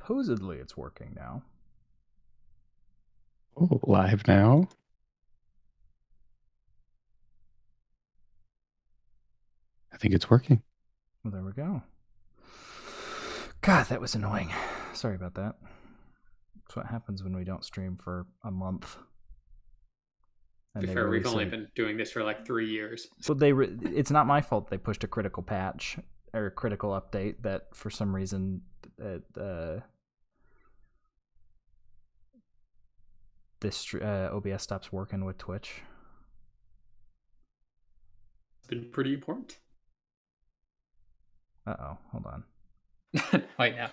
supposedly it's working now. Oh, live now. I think it's working. Well, there we go. God, that was annoying. Sorry about that. That's what happens when we don't stream for a month. To be fair, we've only been doing this for like 3 years. So it's not my fault they pushed a critical patch or a critical update that for some reason this OBS stops working with Twitch. It's been pretty important. Uh-oh, hold on. Wait, now.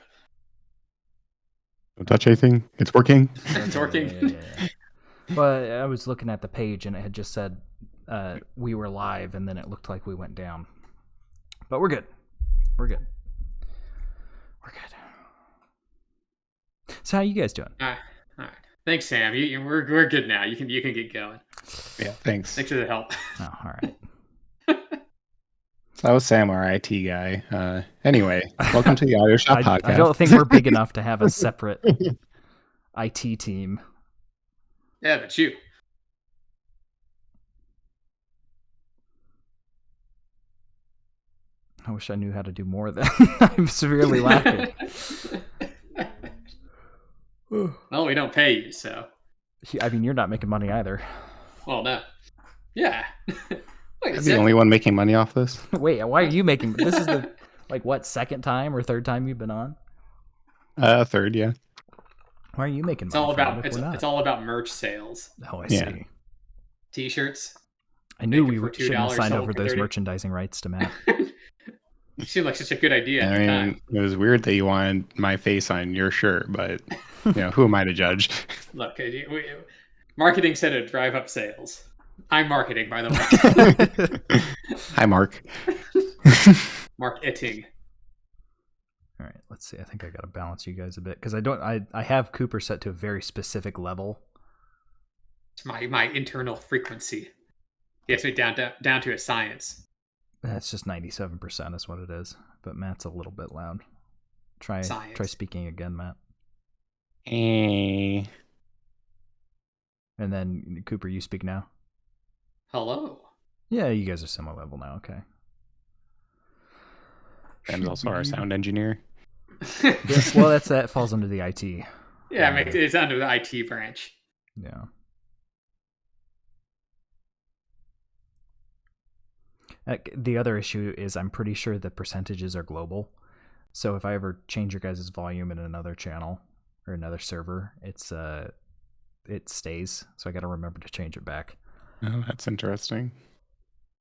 Don't touch anything. It's working. It's working. Yeah. Well, I was looking at the page and it had just said we were live, and then it looked like we went down. But we're good. We're good. So how you guys doing? All right. Thanks, Sam. We're good now. You can get going. Yeah, thanks. Thanks for the help. Oh, all right. So that was Sam, our IT guy. Anyway, welcome to the Audio Shop podcast. I don't think we're big enough to have a separate IT team. Yeah, that's you. I wish I knew how to do more of that. I'm severely lacking. Well, we don't pay you, so. I mean, you're not making money either. Well, no. Yeah. I'm the only one making money off this. Wait, why are you making? This is the second time or third time you've been on? Third, yeah. Why are you making It's money? It's all about merch sales. Oh, I see. T-shirts. I knew we shouldn't have signed over those merchandising rights to Matt. It seemed like such a good idea. I mean, it was weird that you wanted my face on your shirt, but who am I to judge? Look, marketing said to drive up sales. I'm marketing, by the way. Hi, Mark. Marketing. All right, let's see. I think I got to balance you guys a bit because I have Cooper set to a very specific level. It's my internal frequency. He has me down to a science. That's just 97% is what it is. But Matt's a little bit loud. Try speaking again, Matt. Hey. And then Cooper, you speak now. Hello. Yeah, you guys are similar level now. Okay. And also our sound engineer. Well, that falls under the IT. Yeah, it's under the IT branch. Yeah. The other issue is I'm pretty sure the percentages are global. So if I ever change your guys' volume in another channel or another server, it stays. So I got to remember to change it back. Oh, that's interesting.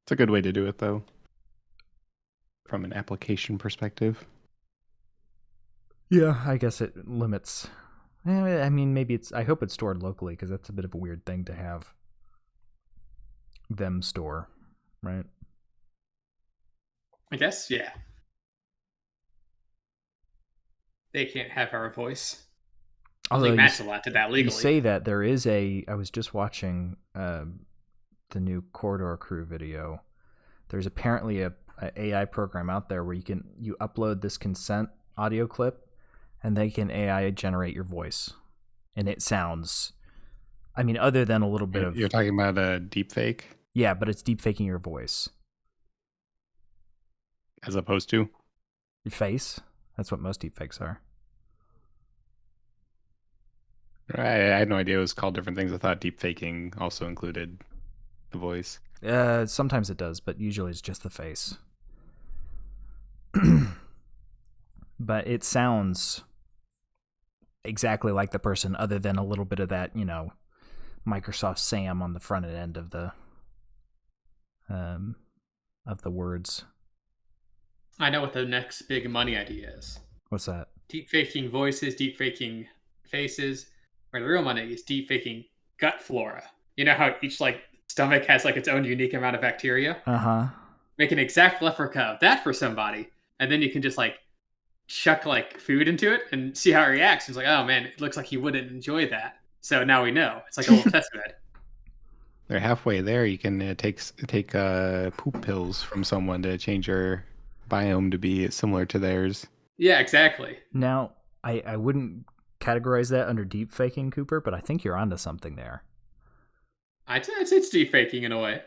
It's a good way to do it, though, from an application perspective. Yeah, I guess it limits. I mean, maybe I hope it's stored locally because that's a bit of a weird thing to have them store, right? I guess, yeah. They can't have our voice. Although they match a lot to that legally. You say that there is I was just watching the new Corridor Crew video. There's apparently a AI program out there where you upload this consent audio clip and they can AI generate your voice. And it sounds, I mean, other than a little bit of... You're talking about a deep fake? Yeah, but it's deep faking your voice. As opposed to? Your face. That's what most deep fakes are. I had no idea it was called different things. I thought deep faking also included the voice. Sometimes it does, but usually it's just the face. But it sounds exactly like the person, other than a little bit of that, Microsoft Sam on the front end of the words. I know what the next big money idea is. What's that? Deep faking voices, deep faking faces. Where the real money is deep faking gut flora. You know how each stomach has its own unique amount of bacteria? Uh-huh. Make an exact replica of that for somebody, and then you can just chuck food into it and see how it reacts. It's oh man, it looks like he wouldn't enjoy that. So now we know. It's like a little test bed. They're halfway there. You can take poop pills from someone to change your biome to be similar to theirs. Yeah, exactly. Now, I wouldn't categorize that under deep faking, Cooper, but I think you're onto something there. I'd say it's deep faking in a way.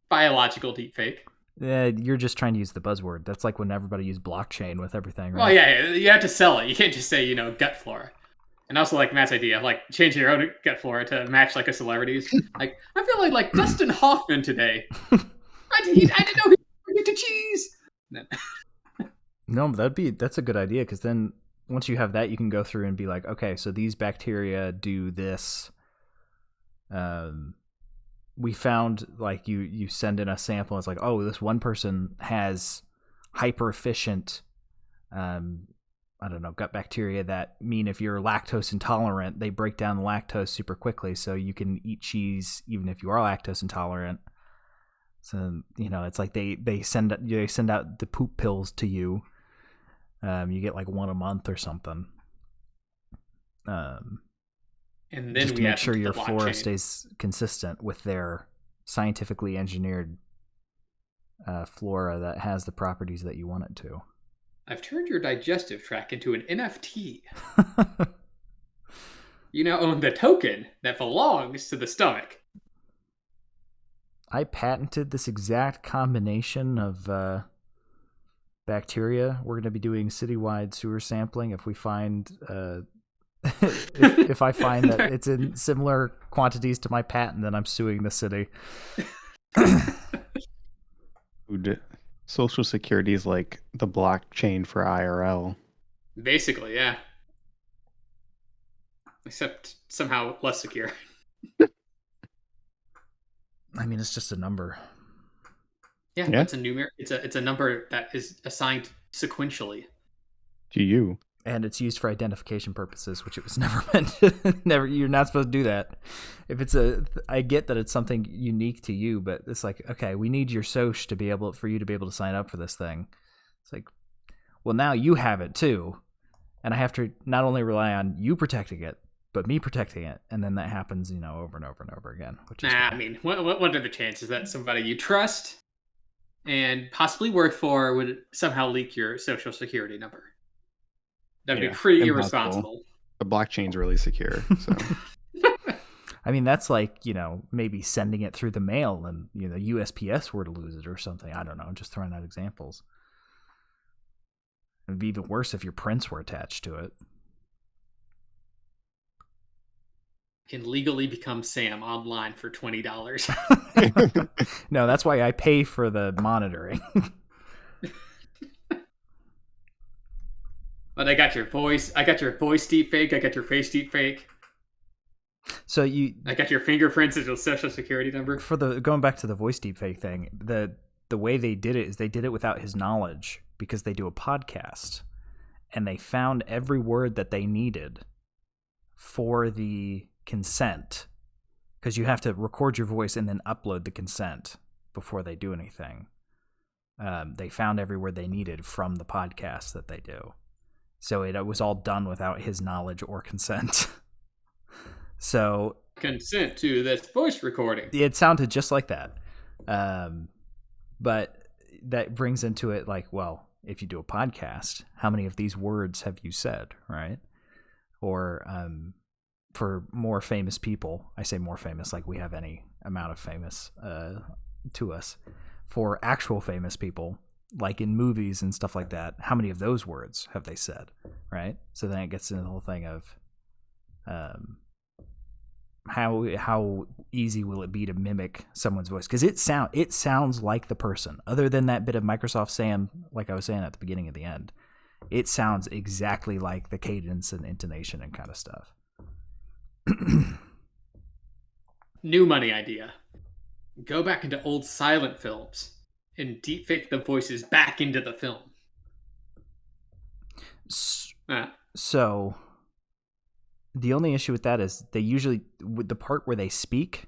Biological deep fake. Yeah, you're just trying to use the buzzword. That's like when everybody used blockchain with everything, right? Well, yeah, you have to sell it. You can't just say, gut flora. And also, like Matt's idea of like changing your own gut flora to match like a celebrity's. Like, I feel like Dustin Hoffman today. I didn't know he was into cheese. No, but that's a good idea, because then once you have that, you can go through and be like, okay, so these bacteria do this. We found, like, you send in a sample, it's like, oh, this one person has hyper efficient I don't know, gut bacteria that mean if you're lactose intolerant, they break down the lactose super quickly, so you can eat cheese even if you are lactose intolerant. So, it's like they send out the poop pills to you. You get like one a month or something. And then just to make sure your flora stays consistent with their scientifically engineered flora that has the properties that you want it to. I've turned your digestive tract into an NFT. You now own the token that belongs to the stomach. I patented this exact combination of bacteria. We're going to be doing citywide sewer sampling if we find if I find that it's in similar quantities to my patent, then I'm suing the city. Social Security is like the blockchain for IRL. Basically, yeah. Except somehow less secure. I mean, it's just a number. Yeah. It's a numeric. It's a number that is assigned sequentially to you, and it's used for identification purposes, which it was never meant to. You're not supposed to do that. If it's I get that it's something unique to you, but it's like, okay, we need your soc for you to be able to sign up for this thing. It's like, well, now you have it too, and I have to not only rely on you protecting it, but me protecting it, and then that happens, over and over and over again. Which is I mean, what are the chances that somebody you trust and possibly work for would somehow leak your social security number? That'd be pretty irresponsible. The blockchain's really secure. So, I mean, that's like, maybe sending it through the mail and, USPS were to lose it or something. I don't know. I'm just throwing out examples. It'd be even worse if your prints were attached to it. Can legally become Sam online for $20. No, that's why I pay for the monitoring. But I got your voice. I got your voice deep fake. I got your face deep fake. So I got your fingerprints as your social security number. For going back to the voice deep fake thing, the way they did it is they did it without his knowledge, because they do a podcast, and they found every word that they needed for the consent, because you have to record your voice and then upload the consent before they do anything. They found every word they needed from the podcast that they do. So it was all done without his knowledge or consent. So consent to this voice recording. It sounded just like that. But that brings into it like, well, if you do a podcast, how many of these words have you said, right? Or for more famous people, I say more famous like we have any amount of famous to us. For actual famous people, like in movies and stuff like that, how many of those words have they said, right? So then it gets into the whole thing of how easy will it be to mimic someone's voice? Because it sounds like the person. Other than that bit of Microsoft Sam, like I was saying at the beginning and the end, it sounds exactly like the cadence and intonation and kind of stuff. New money idea. Go back into old silent films and deepfake the voices back into the film. So the only issue with that is they usually, with the part where they speak,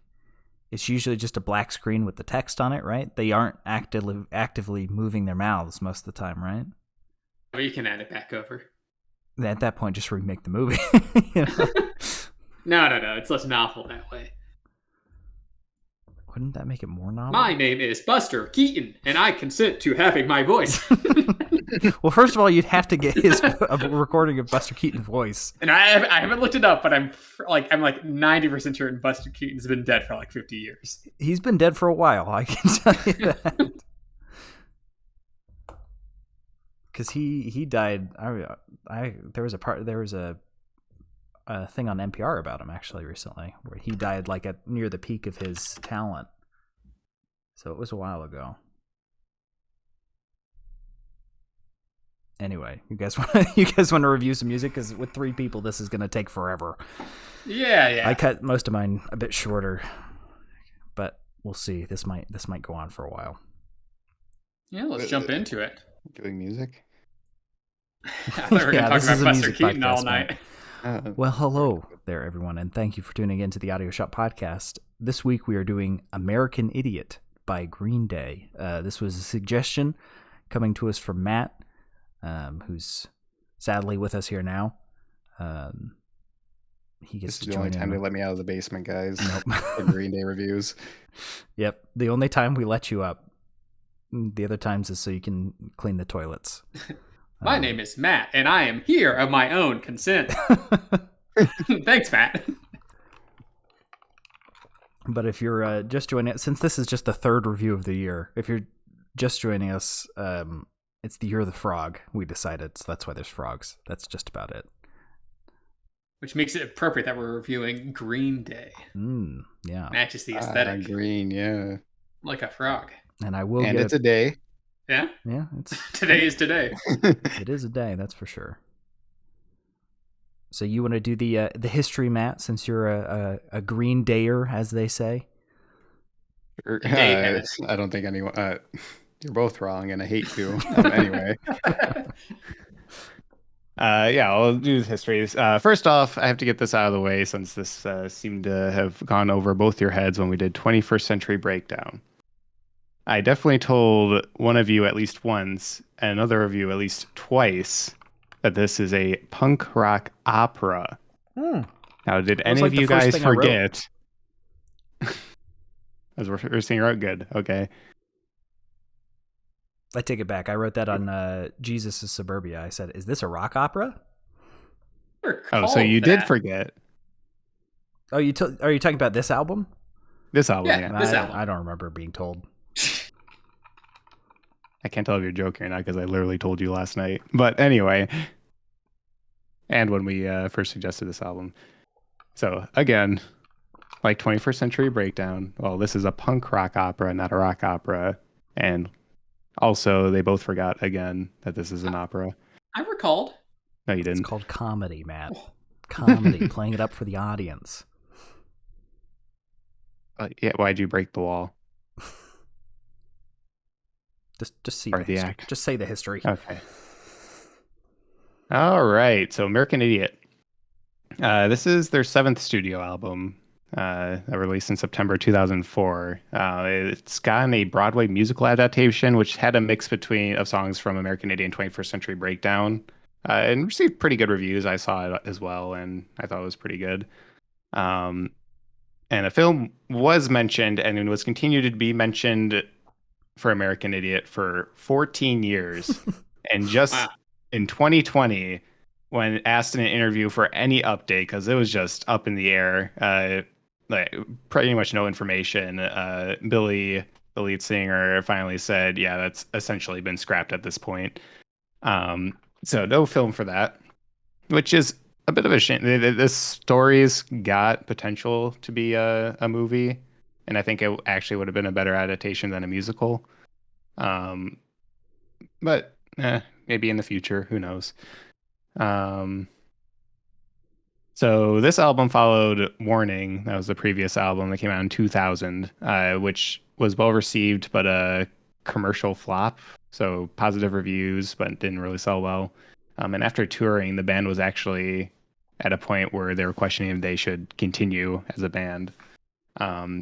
it's usually just a black screen with the text on it, right? They aren't actively moving their mouths most of the time, right? Well, you can add it back over. At that point, just remake the movie. No. It's less novel that way. Wouldn't that make it more novel? My name is Buster Keaton, and I consent to having my voice. Well, first of all, you'd have to get a recording of Buster Keaton's voice. And I haven't looked it up, but I'm like 90% sure Buster Keaton's been dead for like 50 years. He's been dead for a while, I can tell you that. Because he died. There was a thing on NPR about him actually recently, where he died like near the peak of his talent. So it was a while ago. Anyway, you guys want to review some music? Because with 3 people, this is going to take forever. Yeah. I cut most of mine a bit shorter, but we'll see. This might go on for a while. Yeah, let's jump into it. Doing music? I thought we were going to talk about Buster Keaton all night. Well, hello there, everyone, and thank you for tuning in to the Audio Shop podcast. This week we are doing American Idiot by Green Day. This was a suggestion coming to us from Matt, who's sadly with us here now. He gets This is the only time they let me out of the basement, guys. Nope. For Green Day reviews. Yep, the only time we let you up. The other times is so you can clean the toilets. My name is Matt, and I am here of my own consent. Thanks, Matt. But if you're just joining us, since this is just the 3rd review of the year, if you're just joining us, it's the Year of the Frog, we decided, so that's why there's frogs. That's just about it. Which makes it appropriate that we're reviewing Green Day. Yeah. Matches the aesthetic. Green, yeah. Like a frog. And I will and it's a day. Yeah? Yeah. It's Today is today. It is a day, that's for sure. So you want to do the history, Matt, since you're a Green Dayer, as they say? I don't think anyone... you're both wrong, and I hate to. Anyway. I'll do the histories. First off, I have to get this out of the way since this seemed to have gone over both your heads when we did 21st Century Breakdown. I definitely told one of you at least once, and another of you at least twice, that this is a punk rock opera. Now, did any of you guys forget? As we're seeing, out good. Okay. I take it back. I wrote that on Jesus is Suburbia. I said, "Is this a rock opera?" Oh, so you did forget. Oh, are you talking about this album? This album, yeah. This album. I don't remember being told. I can't tell if you're joking or not because I literally told you last night. But anyway, and when we first suggested this album. So again, like 21st Century Breakdown, well, this is a punk rock opera, not a rock opera. And also, they both forgot again that this is an opera. I recalled. No, you didn't. It's called comedy, Matt. Comedy, playing it up for the audience. Yeah, why'd you break the wall? Just see or the act. Just say the history. Okay. All right. So American Idiot. This is their 7th studio album, that released in September 2004. It's gotten a Broadway musical adaptation, which had a mix of songs from American Idiot and 21st Century Breakdown, and received pretty good reviews. I saw it as well, and I thought it was pretty good. And a film was mentioned and was continued to be mentioned for American Idiot for 14 years. And just in 2020, when asked in an interview for any update, because it was just up in the air, like pretty much no information, Billy, the lead singer, finally said, yeah, that's essentially been scrapped at this point. So no film for that, which is a bit of a shame. This story's got potential to be a movie, and I think it actually would have been a better adaptation than a musical. But maybe in the future, who knows? So this album followed Warning. That was the previous album that came out in 2000, which was well received, but a commercial flop. So positive reviews, but didn't really sell well. And after touring, the band was actually at a point where they were questioning if they should continue as a band.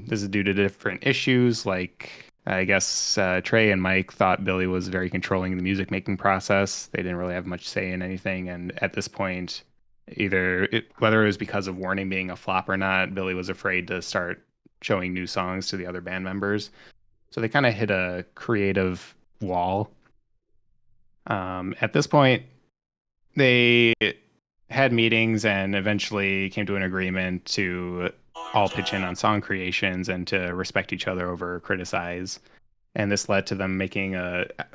This is due to different issues, like I guess Trey and Mike thought Billy was very controlling in the music making process. They didn't really have much say in anything, and at this point, whether it was because of Warning being a flop or not, Billy was afraid to start showing new songs to the other band members. So they kind of hit a creative wall. At this point, they had meetings and eventually came to an agreement to all pitch in on song creations and to respect each other over criticize. And this led to them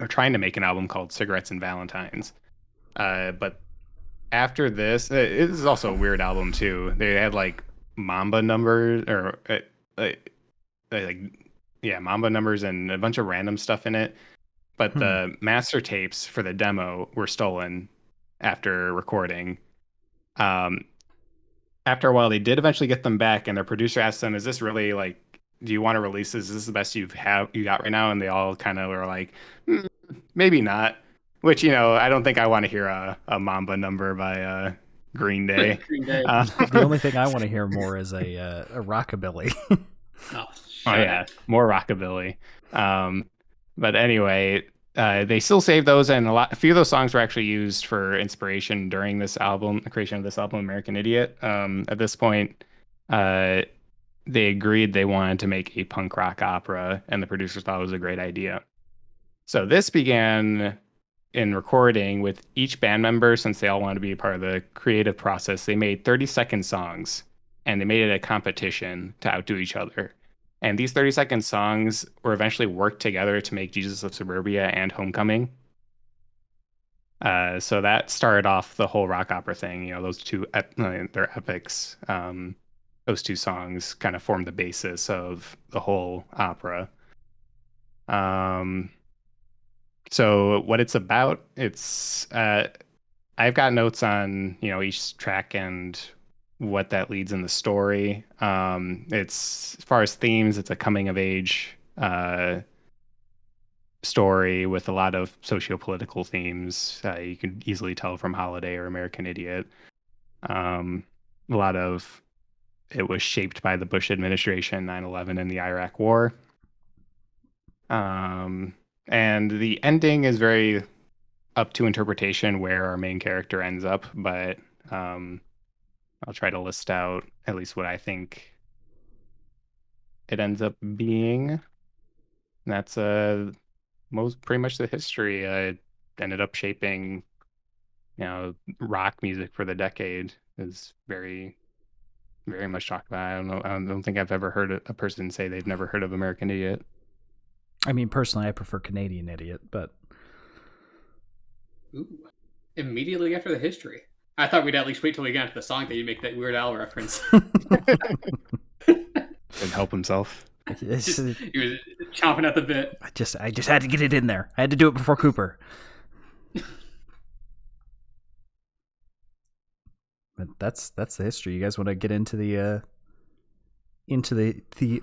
trying to make an album called Cigarettes and Valentines. But after this, it is also a weird album too. They had like Mamba numbers Mamba numbers and a bunch of random stuff in it. But the master tapes for the demo were stolen after recording. After a while, they did eventually get them back, and their producer asked them, "Is this really like? Do you want to release this? Is this the best you got right now?" And they all kind of were like, "Maybe not." Which, I don't think I want to hear a Mamba number by Green Day. Green Day. The only thing I want to hear more is a rockabilly. Oh yeah, more rockabilly. But anyway, they still saved those, and a few of those songs were actually used for inspiration during this album, the creation of this album, American Idiot. At this point, they agreed they wanted to make a punk rock opera, and the producers thought it was a great idea. So this began in recording with each band member, since they all wanted to be a part of the creative process. They made 30-second songs, and they made it a competition to outdo each other. And these 30-second songs were eventually worked together to make Jesus of Suburbia and Homecoming. So that started off the whole rock opera thing. Those two, they're epics. Those two songs kind of formed the basis of the whole opera. So what it's about, I've got notes on, each track and what that leads in the story. It's, as far as themes, it's a coming of age story with a lot of socio-political themes. You can easily tell from Holiday or American Idiot. A lot of it was shaped by the Bush administration, 9/11, and the Iraq War. And the ending is very up to interpretation where our main character ends up, but I'll try to list out at least what I think it ends up being. And that's pretty much the history. It ended up shaping, rock music for the decade. Is very, very much talked about. I don't know. I don't think I've ever heard a person say they've never heard of American Idiot. I mean, personally, I prefer Canadian Idiot, but... Ooh. Immediately after the history. I thought we'd at least wait till we got to the song that you make that Weird Al reference. Didn't help himself. He was chomping at the bit. I just had to get it in there. I had to do it before Cooper. But that's the history. You guys want to get into the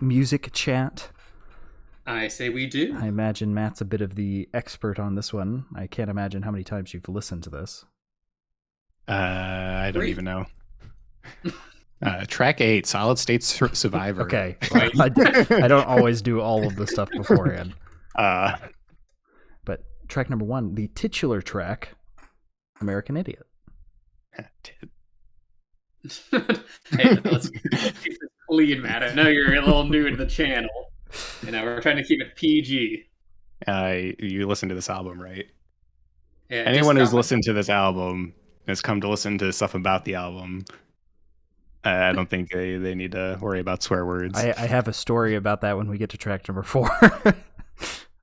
music chat? I say we do. I imagine Matt's a bit of the expert on this one. I can't imagine how many times you've listened to this. I don't even know. Track 8, Solid State Survivor. Okay. I don't always do all of the stuff beforehand. But track number 1, the titular track, American Idiot. Hey, let's keep this clean, Matt. I know you're a little new to the channel. We're trying to keep it PG. You listen to this album, right? Yeah, anyone who's listened to this album has come to listen to stuff about the album. I don't think they need to worry about swear words. I have a story about that when we get to track number 4.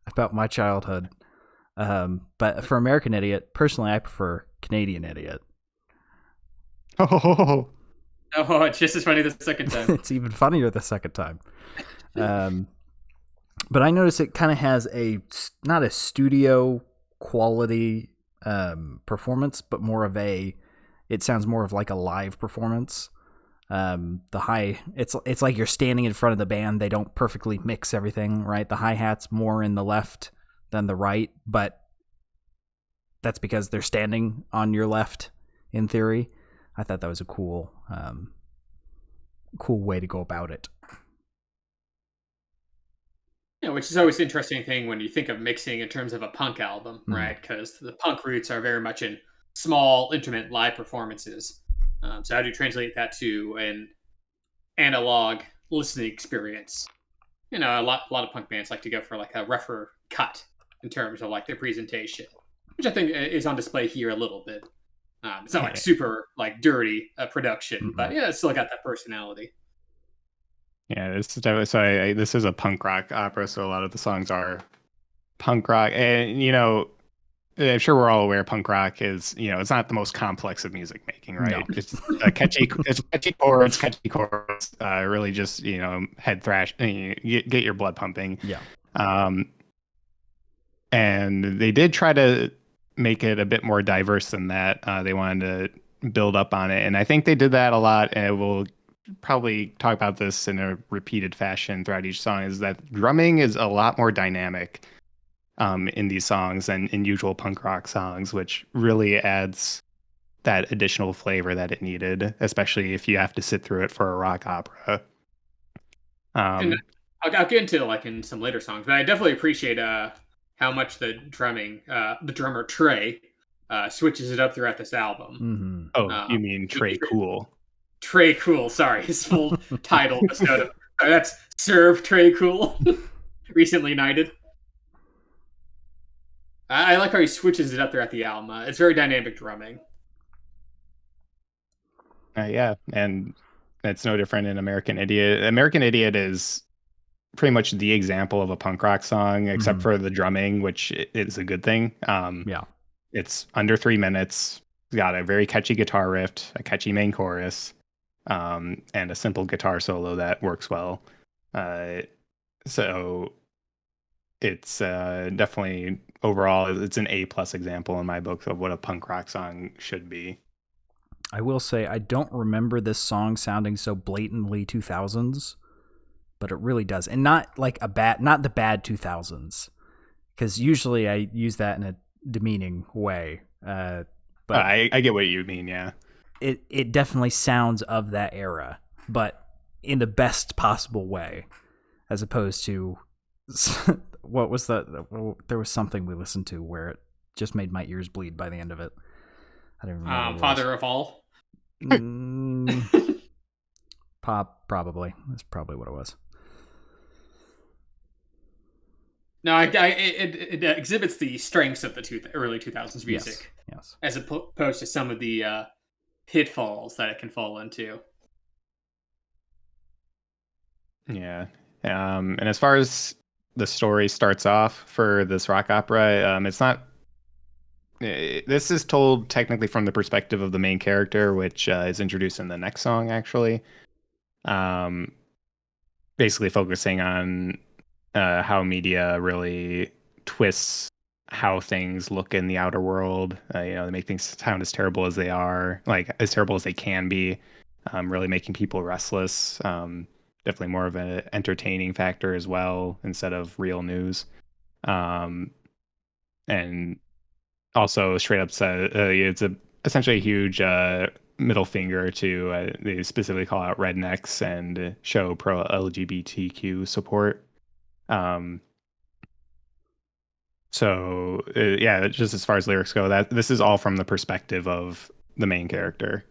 About my childhood. But for American Idiot, personally, I prefer Canadian Idiot. Oh, it's just as funny the second time. It's even funnier the second time. But I notice it kind of has not a studio quality performance, but more of it sounds more of like a live performance. It's like you're standing in front of the band. They don't perfectly mix everything, right? The hi-hat's more in the left than the right, but that's because they're standing on your left in theory. I thought that was a cool way to go about it. Yeah, which is always an interesting thing when you think of mixing in terms of a punk album, right? Because the punk roots are very much in small, intimate live performances. So how do you translate that to an analog listening experience. A lot of punk bands like to go for like a rougher cut in terms of like their presentation, which I think is on display here a little bit. It's not like super like dirty production, but yeah, it's still got that personality. Yeah, this is definitely this is a punk rock opera, so a lot of the songs are punk rock, and I'm sure we're all aware punk rock is it's not the most complex of music making, right? No. It's catchy chords, really just head thrash, get your blood pumping. Yeah. And they did try to make it a bit more diverse than that. They wanted to build up on it, and I think they did that a lot. And we'll probably talk about this in a repeated fashion throughout each song. Is that drumming is a lot more dynamic in these songs than in usual punk rock songs, which really adds that additional flavor that it needed, especially if you have to sit through it for a rock opera. And I'll get into like in some later songs, but I definitely appreciate how much the drummer Trey switches it up throughout this album. Oh, you mean Trey Cool? Trey Cool, sorry, his full title was noted. That's Serve Trey Cool, recently knighted. I like how he switches it up throughout the album. It's very dynamic drumming. Yeah, and it's no different in American Idiot. American Idiot is pretty much the example of a punk rock song, except for the drumming, which is a good thing. Yeah. It's under 3 minutes. It's got a very catchy guitar riff, a catchy main chorus, and a simple guitar solo that works well. So it's definitely overall it's an A+ example in my book of what a punk rock song should be. I will say I don't remember this song sounding so blatantly 2000s, but it really does, and not like not the bad 2000s, because usually I use that in a demeaning way. But I get what you mean. Yeah, it definitely sounds of that era, but in the best possible way, as opposed to what was that? There was something we listened to where it just made my ears bleed by the end of it. I don't remember. Father of All. Probably. That's probably what it was. No, it exhibits the strengths of the early 2000s music, yes, as opposed to some of the pitfalls that it can fall into. Yeah, and as far as the story starts off for this rock opera, it's not. This is told technically from the perspective of the main character, which is introduced in the next song, actually. Basically focusing on how media really twists how things look in the outer world. They make things sound as terrible as they are, like as terrible as they can be, really making people restless. Definitely more of an entertaining factor as well, instead of real news. And also straight up said it's essentially a huge middle finger to they specifically call out rednecks and show pro LGBTQ support. So yeah, just as far as lyrics go, that this is all from the perspective of the main character,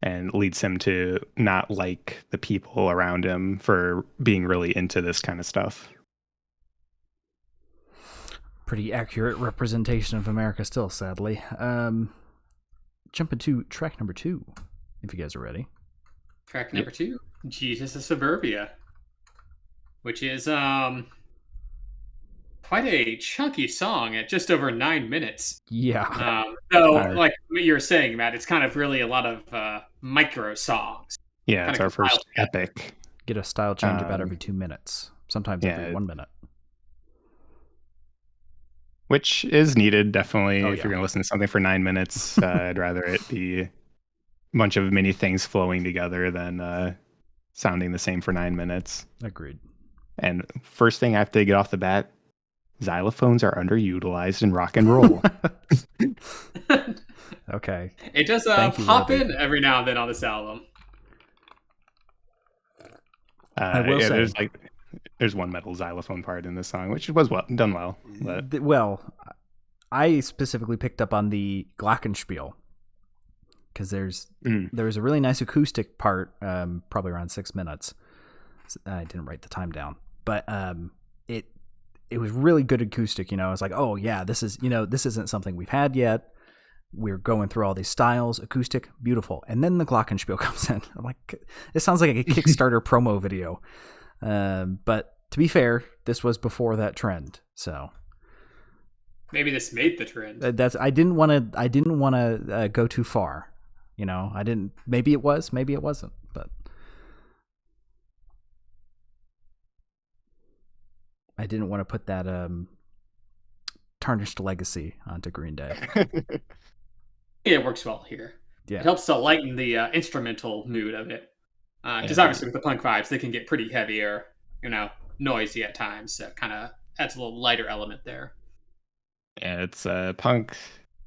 and leads him to not like the people around him for being really into this kind of stuff. Pretty accurate representation of America still, sadly. Jump into track number 2, if you guys are ready. Track number 2, Jesus of Suburbia, which is quite a chunky song at just over 9 minutes. Yeah. So, like what you were saying, Matt, it's kind of really a lot of micro songs. Yeah, it's our first epic. Get a style change about every 2 minutes, sometimes every 1 minute. Which is needed, definitely. If you're going to listen to something for 9 minutes, I'd rather it be a bunch of many things flowing together than sounding the same for 9 minutes. Agreed. And first thing I have to get off the bat, xylophones are underutilized in rock and roll. Okay. It does pop in every now and then on this album. I will say, there's one metal xylophone part in this song, which was done well. But... Well, I specifically picked up on the Glockenspiel, because there was a really nice acoustic part, probably around 6 minutes. I didn't write the time down, but it was really good acoustic. I was like, oh yeah, this isn't something we've had yet. We're going through all these styles, acoustic, beautiful. And then the glockenspiel comes in. I'm like, it sounds like a Kickstarter promo video. But to be fair, this was before that trend. So maybe this made the trend. I didn't want to go too far. Maybe it was, maybe it wasn't, but I didn't want to put that tarnished legacy onto Green Day. It works well here. Yeah. It helps to lighten the instrumental mood of it. Because obviously with the punk vibes, they can get pretty heavy or, noisy at times. So it kind of adds a little lighter element there. Yeah, it's punk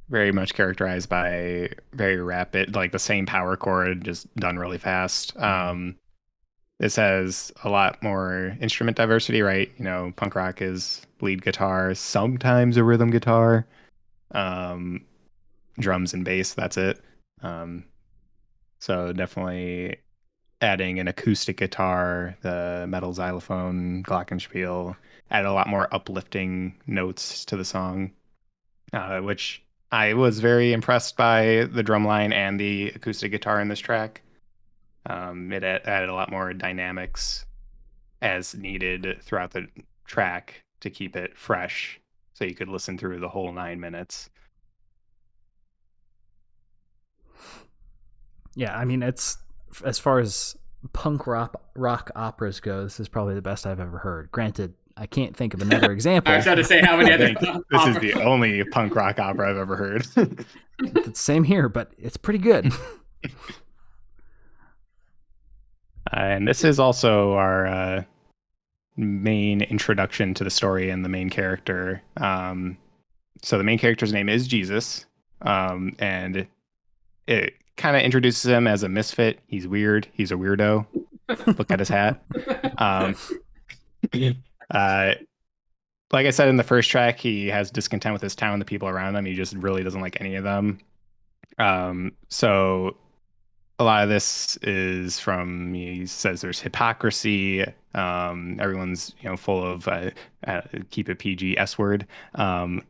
very much characterized by very rapid, like the same power chord, just done really fast. This has a lot more instrument diversity, right? Punk rock is lead guitar, sometimes a rhythm guitar, drums and bass, that's it. So definitely adding an acoustic guitar, the metal xylophone, glockenspiel, add a lot more uplifting notes to the song, which I was very impressed by the drum line and the acoustic guitar in this track. It added a lot more dynamics as needed throughout the track to keep it fresh, so you could listen through the whole 9 minutes. Yeah, I mean, it's, as far as punk rock operas go, this is probably the best I've ever heard. Granted, I can't think of another example. I was trying to say how many other this is the only punk rock opera I've ever heard. It's the same here, but it's pretty good. And this is also our main introduction to the story and the main character. So the main character's name is Jesus, and it kind of introduces him as a misfit. He's weird. He's a weirdo. Look at his hat. Like I said in the first track, he has discontent with his town, the people around him. He just really doesn't like any of them. So a lot of this is from, he says there's hypocrisy. Everyone's, full of keep it PG S word. And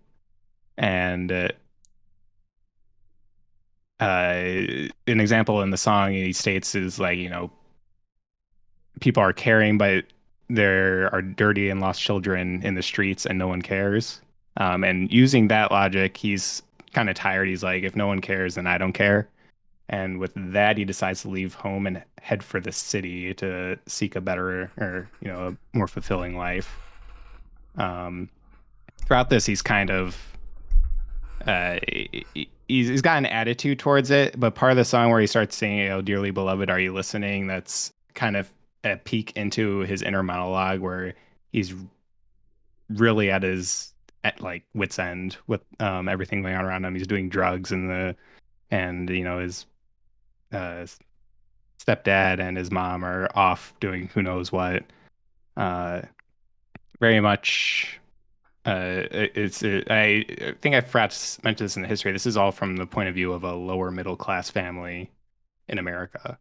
an example in the song he states is like, people are caring, but there are dirty and lost children in the streets and no one cares. And using that logic, he's kind of tired. He's like, if no one cares, then I don't care. And with that, he decides to leave home and head for the city to seek a better, or, a more fulfilling life. Throughout this, he's kind of, he's got an attitude towards it, but part of the song where he starts singing, "Oh, dearly beloved, are you listening?" That's kind of a peek into his inner monologue where he's really at wit's end with everything going on around him. He's doing drugs and his stepdad and his mom are off doing who knows what. Very much. I think I forgot to mention this in the history. This is all from the point of view of a lower middle class family in America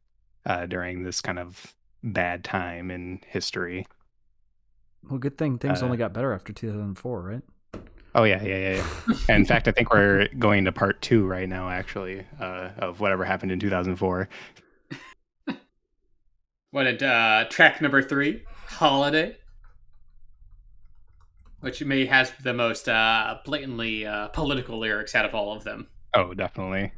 during this kind of bad time in history. Well, good thing things only got better after 2004, right? Oh yeah. And in fact, I think we're going to part 2 right now, actually, of whatever happened in 2004. What did track number 3, Holiday, which may has the most blatantly political lyrics out of all of them. Oh, definitely.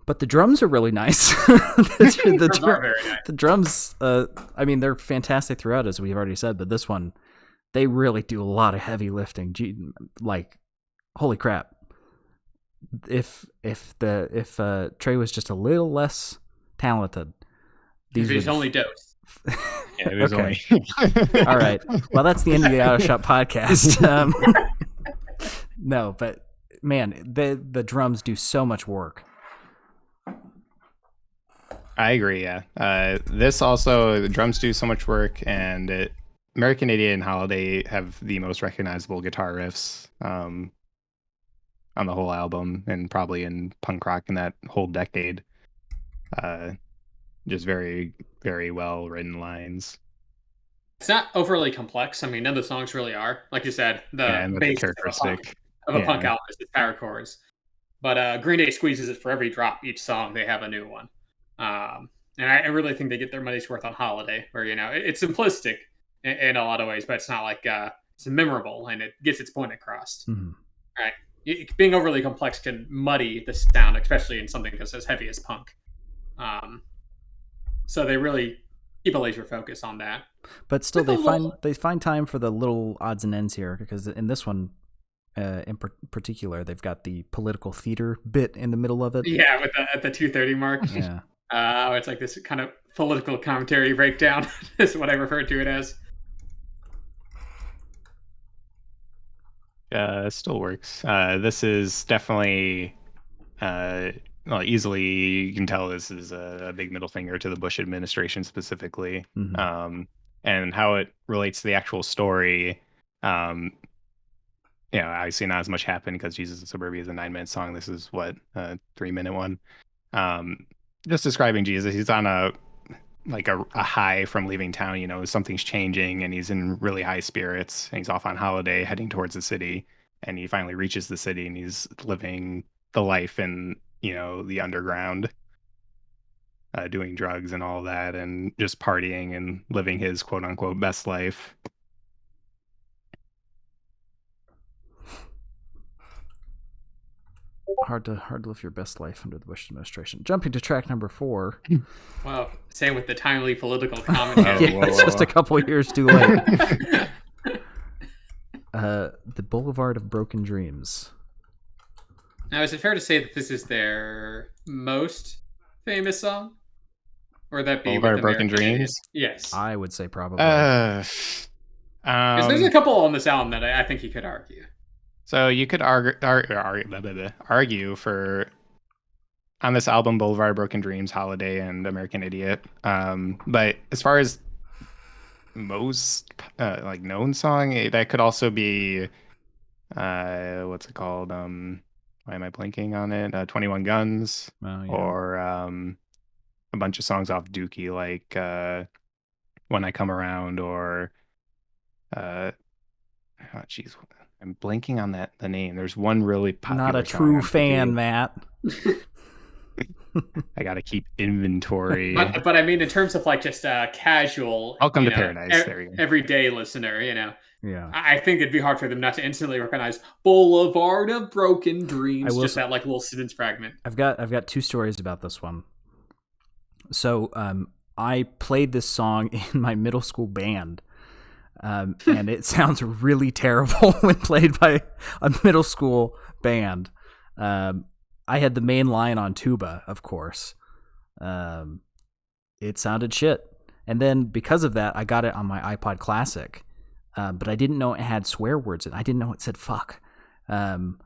But the drums are really nice. The drums are very nice. The drums, I mean, they're fantastic throughout, as we've already said, but this one, they really do a lot of heavy lifting. Like, holy crap. If Trey was just a little less talented, these would only dose. Yeah, it was okay. only. All right. Well, that's the end of the Auto Shop podcast. No, but man, the drums do so much work. I agree. Yeah. This also, the drums do so much work, and American Idiot and Holiday have the most recognizable guitar riffs on the whole album, and probably in punk rock in that whole decade. Just very, very well written lines. It's not overly complex. I mean, none of the songs really are. Like you said, Yeah, the and that's a basis characteristic. of a punk album is the power chords. But Green Day squeezes it for every drop. Each song, they have a new one. And I really think they get their money's worth on Holiday, where, it's simplistic in a lot of ways, but it's not like it's memorable and it gets its point across. Mhm. Right? Being overly complex can muddy the sound, especially in something that's as heavy as punk. So they really keep a laser focus on that. But still, they find time for the little odds and ends here, because in this one, in particular, they've got the political theater bit in the middle of it. Yeah, at the 2:30 mark. Yeah. It's like this kind of political commentary breakdown is what I refer to it as. It still works. This is definitely, easily you can tell this is a big middle finger to the Bush administration specifically, and how it relates to the actual story. Obviously not as much happened because Jesus of Suburbia is a 9-minute song. This is what, a 3-minute one. Just describing Jesus. He's on a high from leaving town. Something's changing and he's in really high spirits, and he's off on holiday heading towards the city, and he finally reaches the city and he's living the life in the underground, doing drugs and all that, and just partying and living his quote unquote best life. Hard to live your best life under the Bush administration. Jumping to track number 4. Well, same with the timely political commentary. It's just a couple years too late. The Boulevard of Broken Dreams. Now, is it fair to say that this is their most famous song? Or that be Boulevard of Broken Dreams? Yes. I would say probably. Because there's a couple on this album that I think you could argue. So you could argue for, on this album, Boulevard of Broken Dreams, Holiday, and American Idiot. But as far as most known song, that could also be what's it called? Why am I blanking on it? 21 Guns, or a bunch of songs off Dookie, like When I Come Around, or I'm blanking on the name. There's one really popular. Not a true fan, Matt. I gotta keep inventory. But I mean, in terms of just a casual, Welcome to Paradise. There you go. Everyday listener, Yeah. I think it'd be hard for them not to instantly recognize Boulevard of Broken Dreams. Just that little sentence fragment. I've got 2 stories about this one. So I played this song in my middle school band. And it sounds really terrible when played by a middle school band. I had the main line on tuba, of course. It sounded shit. And then because of that, I got it on my iPod Classic. But I didn't know it had swear words in it. I didn't know it said fuck. And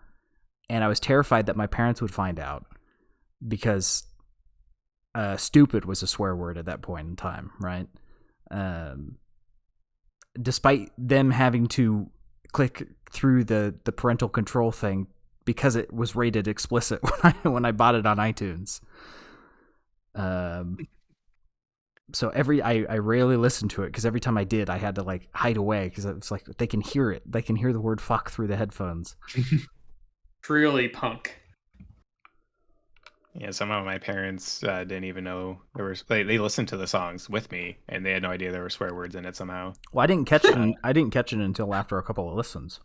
I was terrified that my parents would find out, because stupid was a swear word at that point in time, right? Despite them having to click through the parental control thing because it was rated explicit when I bought it on iTunes. So I rarely listened to it, because every time I did, I had to hide away, because it was like they can hear it. They can hear the word fuck through the headphones. Truly punk. Yeah, somehow my parents didn't even know there was. They listened to the songs with me, and they had no idea there were swear words in it somehow. Well, I didn't catch it. I didn't catch it until after a couple of listens.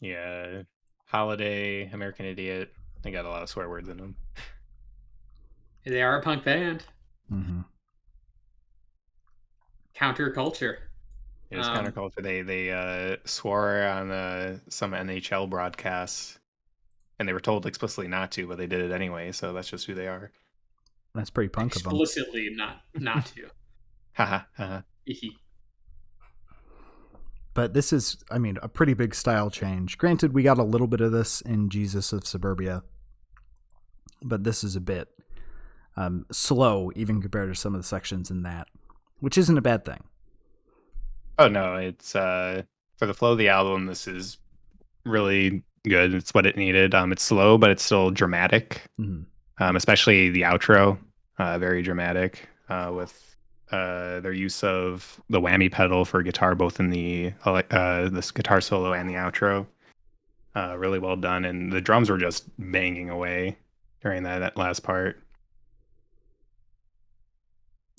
Yeah, Holiday, American Idiot. They got a lot of swear words in them. They are a punk band. Mm-hmm. Counterculture. It is counterculture. They swore on some NHL broadcasts. And they were told explicitly not to, but they did it anyway, so that's just who they are. That's pretty punk of them. Explicitly not to. Haha. But this is, a pretty big style change. Granted, we got a little bit of this in Jesus of Suburbia, but this is a bit slow, even compared to some of the sections in that, which isn't a bad thing. Oh, no, it's, for the flow of the album, this is really good. It's what it needed. It's slow, but it's still dramatic. Especially the outro, very dramatic with their use of the whammy pedal for guitar, both in this guitar solo and the outro. Really well done, and the drums were just banging away during that last part.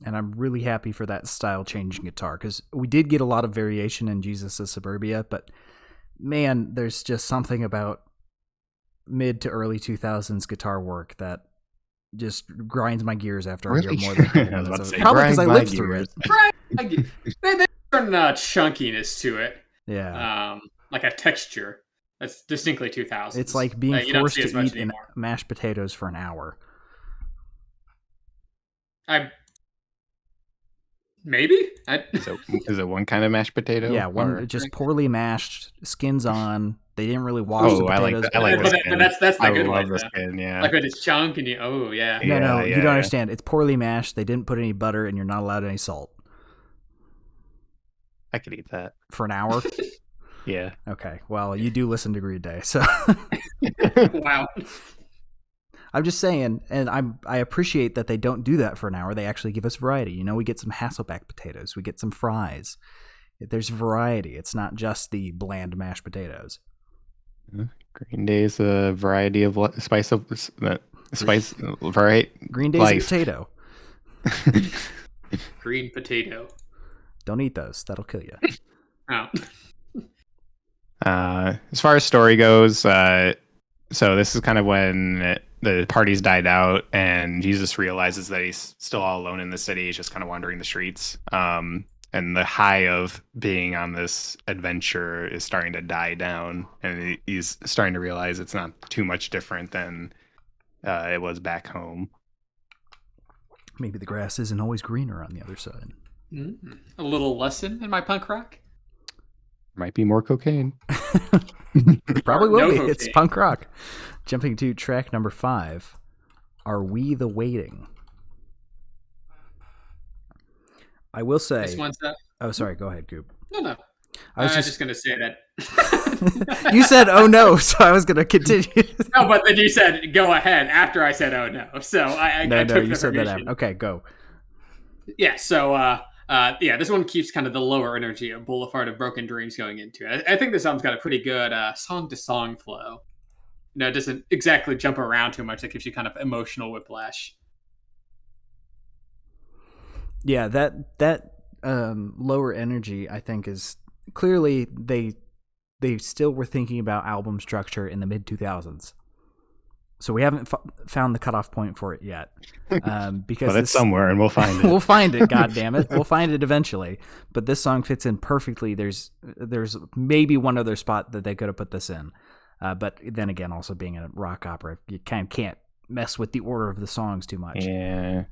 And I'm really happy for that style change in guitar, because we did get a lot of variation in Jesus of Suburbia, but man, there's just something about mid to early 2000s guitar work that just grinds my gears after I hear more than a couple minutes of it. Probably because I lived through it. There's certain chunkiness to it. Yeah. Like a texture that's distinctly 2000s. It's like being forced to eat mashed potatoes for an hour. Maybe? Is it one kind of mashed potato? Yeah, one just poorly mashed, skins on. They didn't really wash the potatoes. I like the skin. But that's the good one. The skin, yeah. Like when it's chunk and you, yeah. No, you don't understand. It's poorly mashed. They didn't put any butter, and you're not allowed any salt. I could eat that. For an hour? Yeah. Okay, well, you do listen to Green Day, so. Wow. I'm just saying, and I appreciate that they don't do that for an hour. They actually give us variety. You know, we get some Hasselback potatoes. We get some fries. There's variety. It's not just the bland mashed potatoes. Green Day is a variety of spice variety. Green Day's a potato. Green potato. Don't eat those. That'll kill you. Oh. As far as story goes, so this is kind of when the party's died out and Jesus realizes that he's still all alone in the city. He's just kind of wandering the streets. And the high of being on this adventure is starting to die down. And he's starting to realize it's not too much different than it was back home. Maybe the grass isn't always greener on the other side. A little lesson in my punk rock? Might be more cocaine. Probably will be. Cocaine. It's punk rock. Jumping to track number 5. Are We the Waiting? I will say. This one's oh, sorry. Go ahead, Goop. No. I was just going to say that. You said, oh no, so I was going to continue. No, but then you said, go ahead, after I said, oh no. So I took you said that after. Okay, go. Yeah, so this one keeps kind of the lower energy of Boulevard of Broken Dreams going into it. I think this album's got a pretty good song-to-song flow. It doesn't exactly jump around too much. That gives you kind of emotional whiplash. Yeah, that lower energy, I think, is clearly they still were thinking about album structure in the mid-2000s. So we haven't found the cutoff point for it yet, because it's somewhere, and we'll find it. We'll find it. God damn it, we'll find it eventually. But this song fits in perfectly. There's maybe one other spot that they could have put this in, but then again, also being a rock opera, you kind of can't mess with the order of the songs too much. Yeah.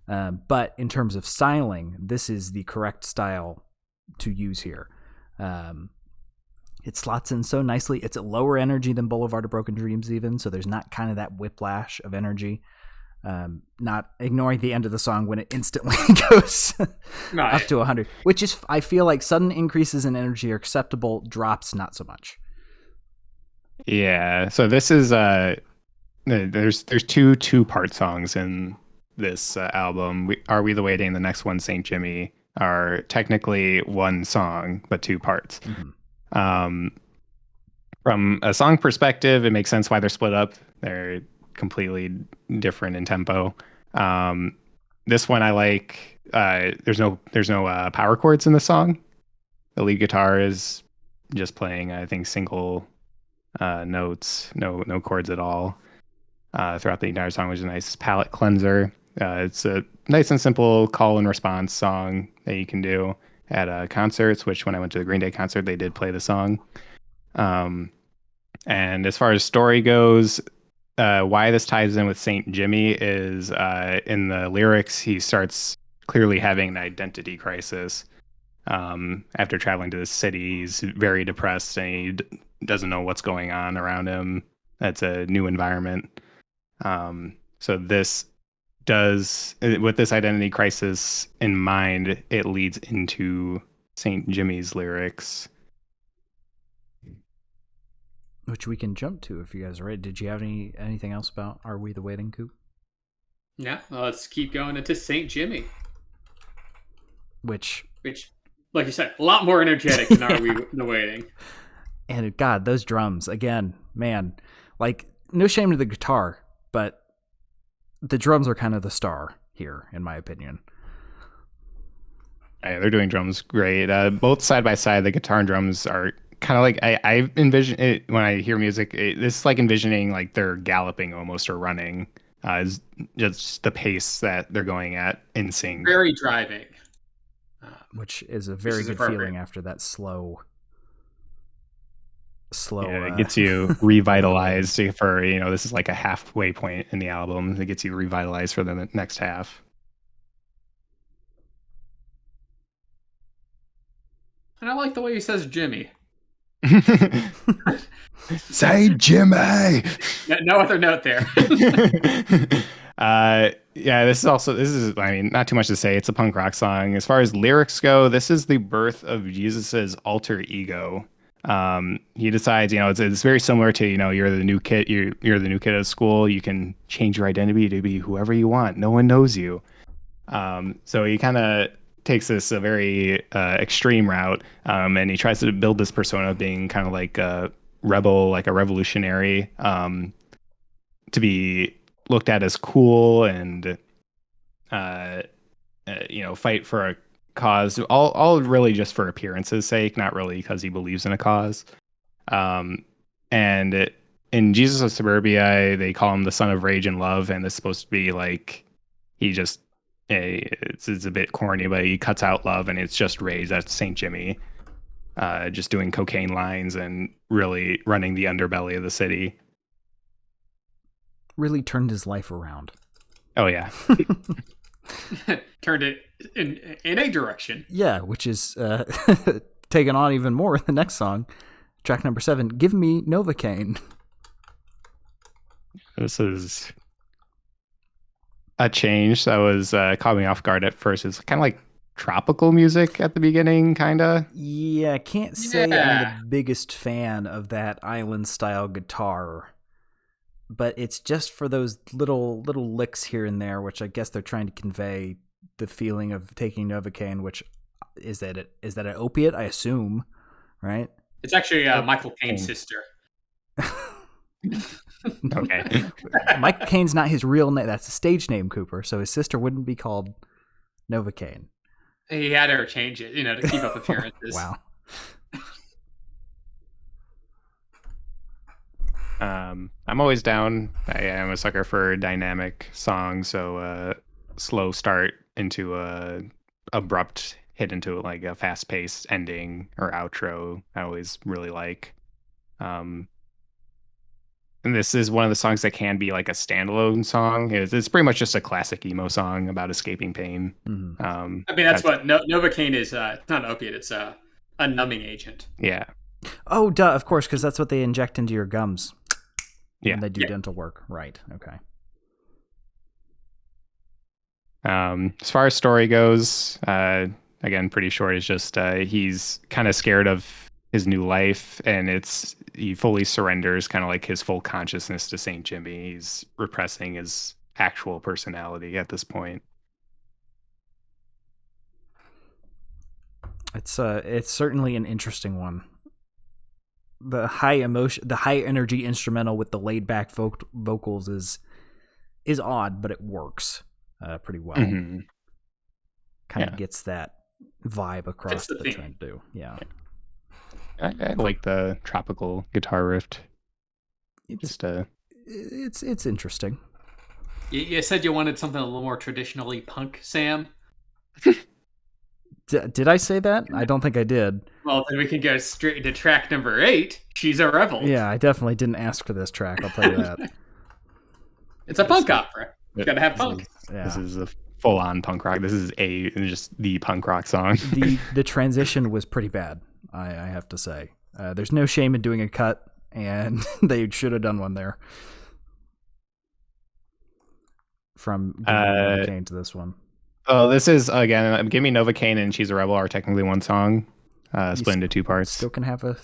But in terms of styling, this is the correct style to use here. It slots in so nicely. It's at lower energy than Boulevard of Broken Dreams even, so there's not kind of that whiplash of energy. Not ignoring the end of the song when it instantly goes up to 100, which is, I feel like sudden increases in energy are acceptable, drops not so much. Yeah, so this is there's two-part songs in this album. Are We the Waiting, the next one, St. Jimmy, are technically one song but two parts. Mm-hmm. From a song perspective, it makes sense why they're split up. They're completely different in tempo. This one I like. There's no power chords in the song. The lead guitar is just playing, I think, single notes, no chords at all throughout the entire song, which is a nice palate cleanser. It's a nice and simple call and response song that you can do at concerts, which when I went to the Green Day concert, they did play the song. And as far as story goes, why this ties in with St. Jimmy is in the lyrics, he starts clearly having an identity crisis. After traveling to the city, he's very depressed and he doesn't know what's going on around him. That's a new environment. So this does, with this identity crisis in mind, it leads into St. Jimmy's lyrics. which we can jump to if you guys are ready. Did you have anything else about Are We the Waiting, Coop? Yeah, well, let's keep going into St. Jimmy. Which, like you said, a lot more energetic than Are We the Waiting. And God, those drums, again, man, like, no shame to the guitar, but the drums are kind of the star here, in my opinion. Yeah, they're doing drums great. Both side by side, the guitar and drums are kind of like I envision it when I hear music. This is like envisioning like they're galloping almost or running. Is just the pace that they're going at in sync. Very driving. Which is a very good feeling after that slow. Yeah, it gets you revitalized for, this is like a halfway point in the album. It gets you revitalized for the next half. And I like the way he says Jimmy. Say Jimmy. No other note there. Yeah, this is I mean, not too much to say. It's a punk rock song. As far as lyrics go, this is the birth of Jesus's alter ego. He decides, it's very similar to, you're the new kid, you're the new kid at school. You can change your identity to be whoever you want. No one knows you. So he kind of takes this a very extreme route, and he tries to build this persona of being kind of like a rebel, like a revolutionary, to be looked at as cool and fight for a cause, all really just for appearance's sake, not really because he believes in a cause. And in Jesus of Suburbia, they call him the son of rage and love, and it's supposed to be like it's a bit corny, but he cuts out love and it's just rage. That's St. Jimmy, just doing cocaine lines and really running the underbelly of the city. Really turned his life around. Oh yeah. Turned it in a direction. Yeah, which is taken on even more in the next song. Track number 7, Give Me Novocaine. This is a change that was caught me off guard at first. It's kind of like tropical music at the beginning, kind of. Yeah, can't say I'm the biggest fan of that island-style guitar. But it's just for those little licks here and there, which I guess they're trying to convey the feeling of taking Novocaine, which is that an opiate, I assume, right? It's actually Michael Caine's sister. Okay. Michael Caine's not his real name. That's a stage name, Cooper. So his sister wouldn't be called Novocaine. He had her change it, to keep up appearances. Wow. I'm always down. I am a sucker for dynamic songs, so slow start into a abrupt hit into like a fast-paced ending or outro I always really like. And this is one of the songs that can be like a standalone song. It's pretty much just a classic emo song about escaping pain. Mm-hmm. I mean, that's what Novocaine is. It's not an opiate. It's a numbing agent. Yeah. Oh, duh, of course, because that's what they inject into your gums. Yeah. When they do dental work. Right. Okay. As far as story goes, again, pretty short. It's just he's kind of scared of his new life, and he fully surrenders kind of like his full consciousness to St. Jimmy. He's repressing his actual personality at this point. It's certainly an interesting one. The high energy instrumental with the laid back vocals is odd, but it works pretty well. Mm-hmm. Kind of gets that vibe across that they're trying to do. Yeah. I like the tropical guitar riff. It's interesting. You said you wanted something a little more traditionally punk, Sam. Did I say that? I don't think I did. Well, then we can go straight to track number 8. She's a Rebel. Yeah, I definitely didn't ask for this track. I'll tell you that. It's a punk opera. You gotta have punk. This is a full-on punk rock. This is just the punk rock song. The transition was pretty bad, I have to say. There's no shame in doing a cut, and they should have done one there. From Novocaine to this one. Oh, this is, again, Give Me Novocaine and She's a Rebel are technically one song. split into two parts. Still can have a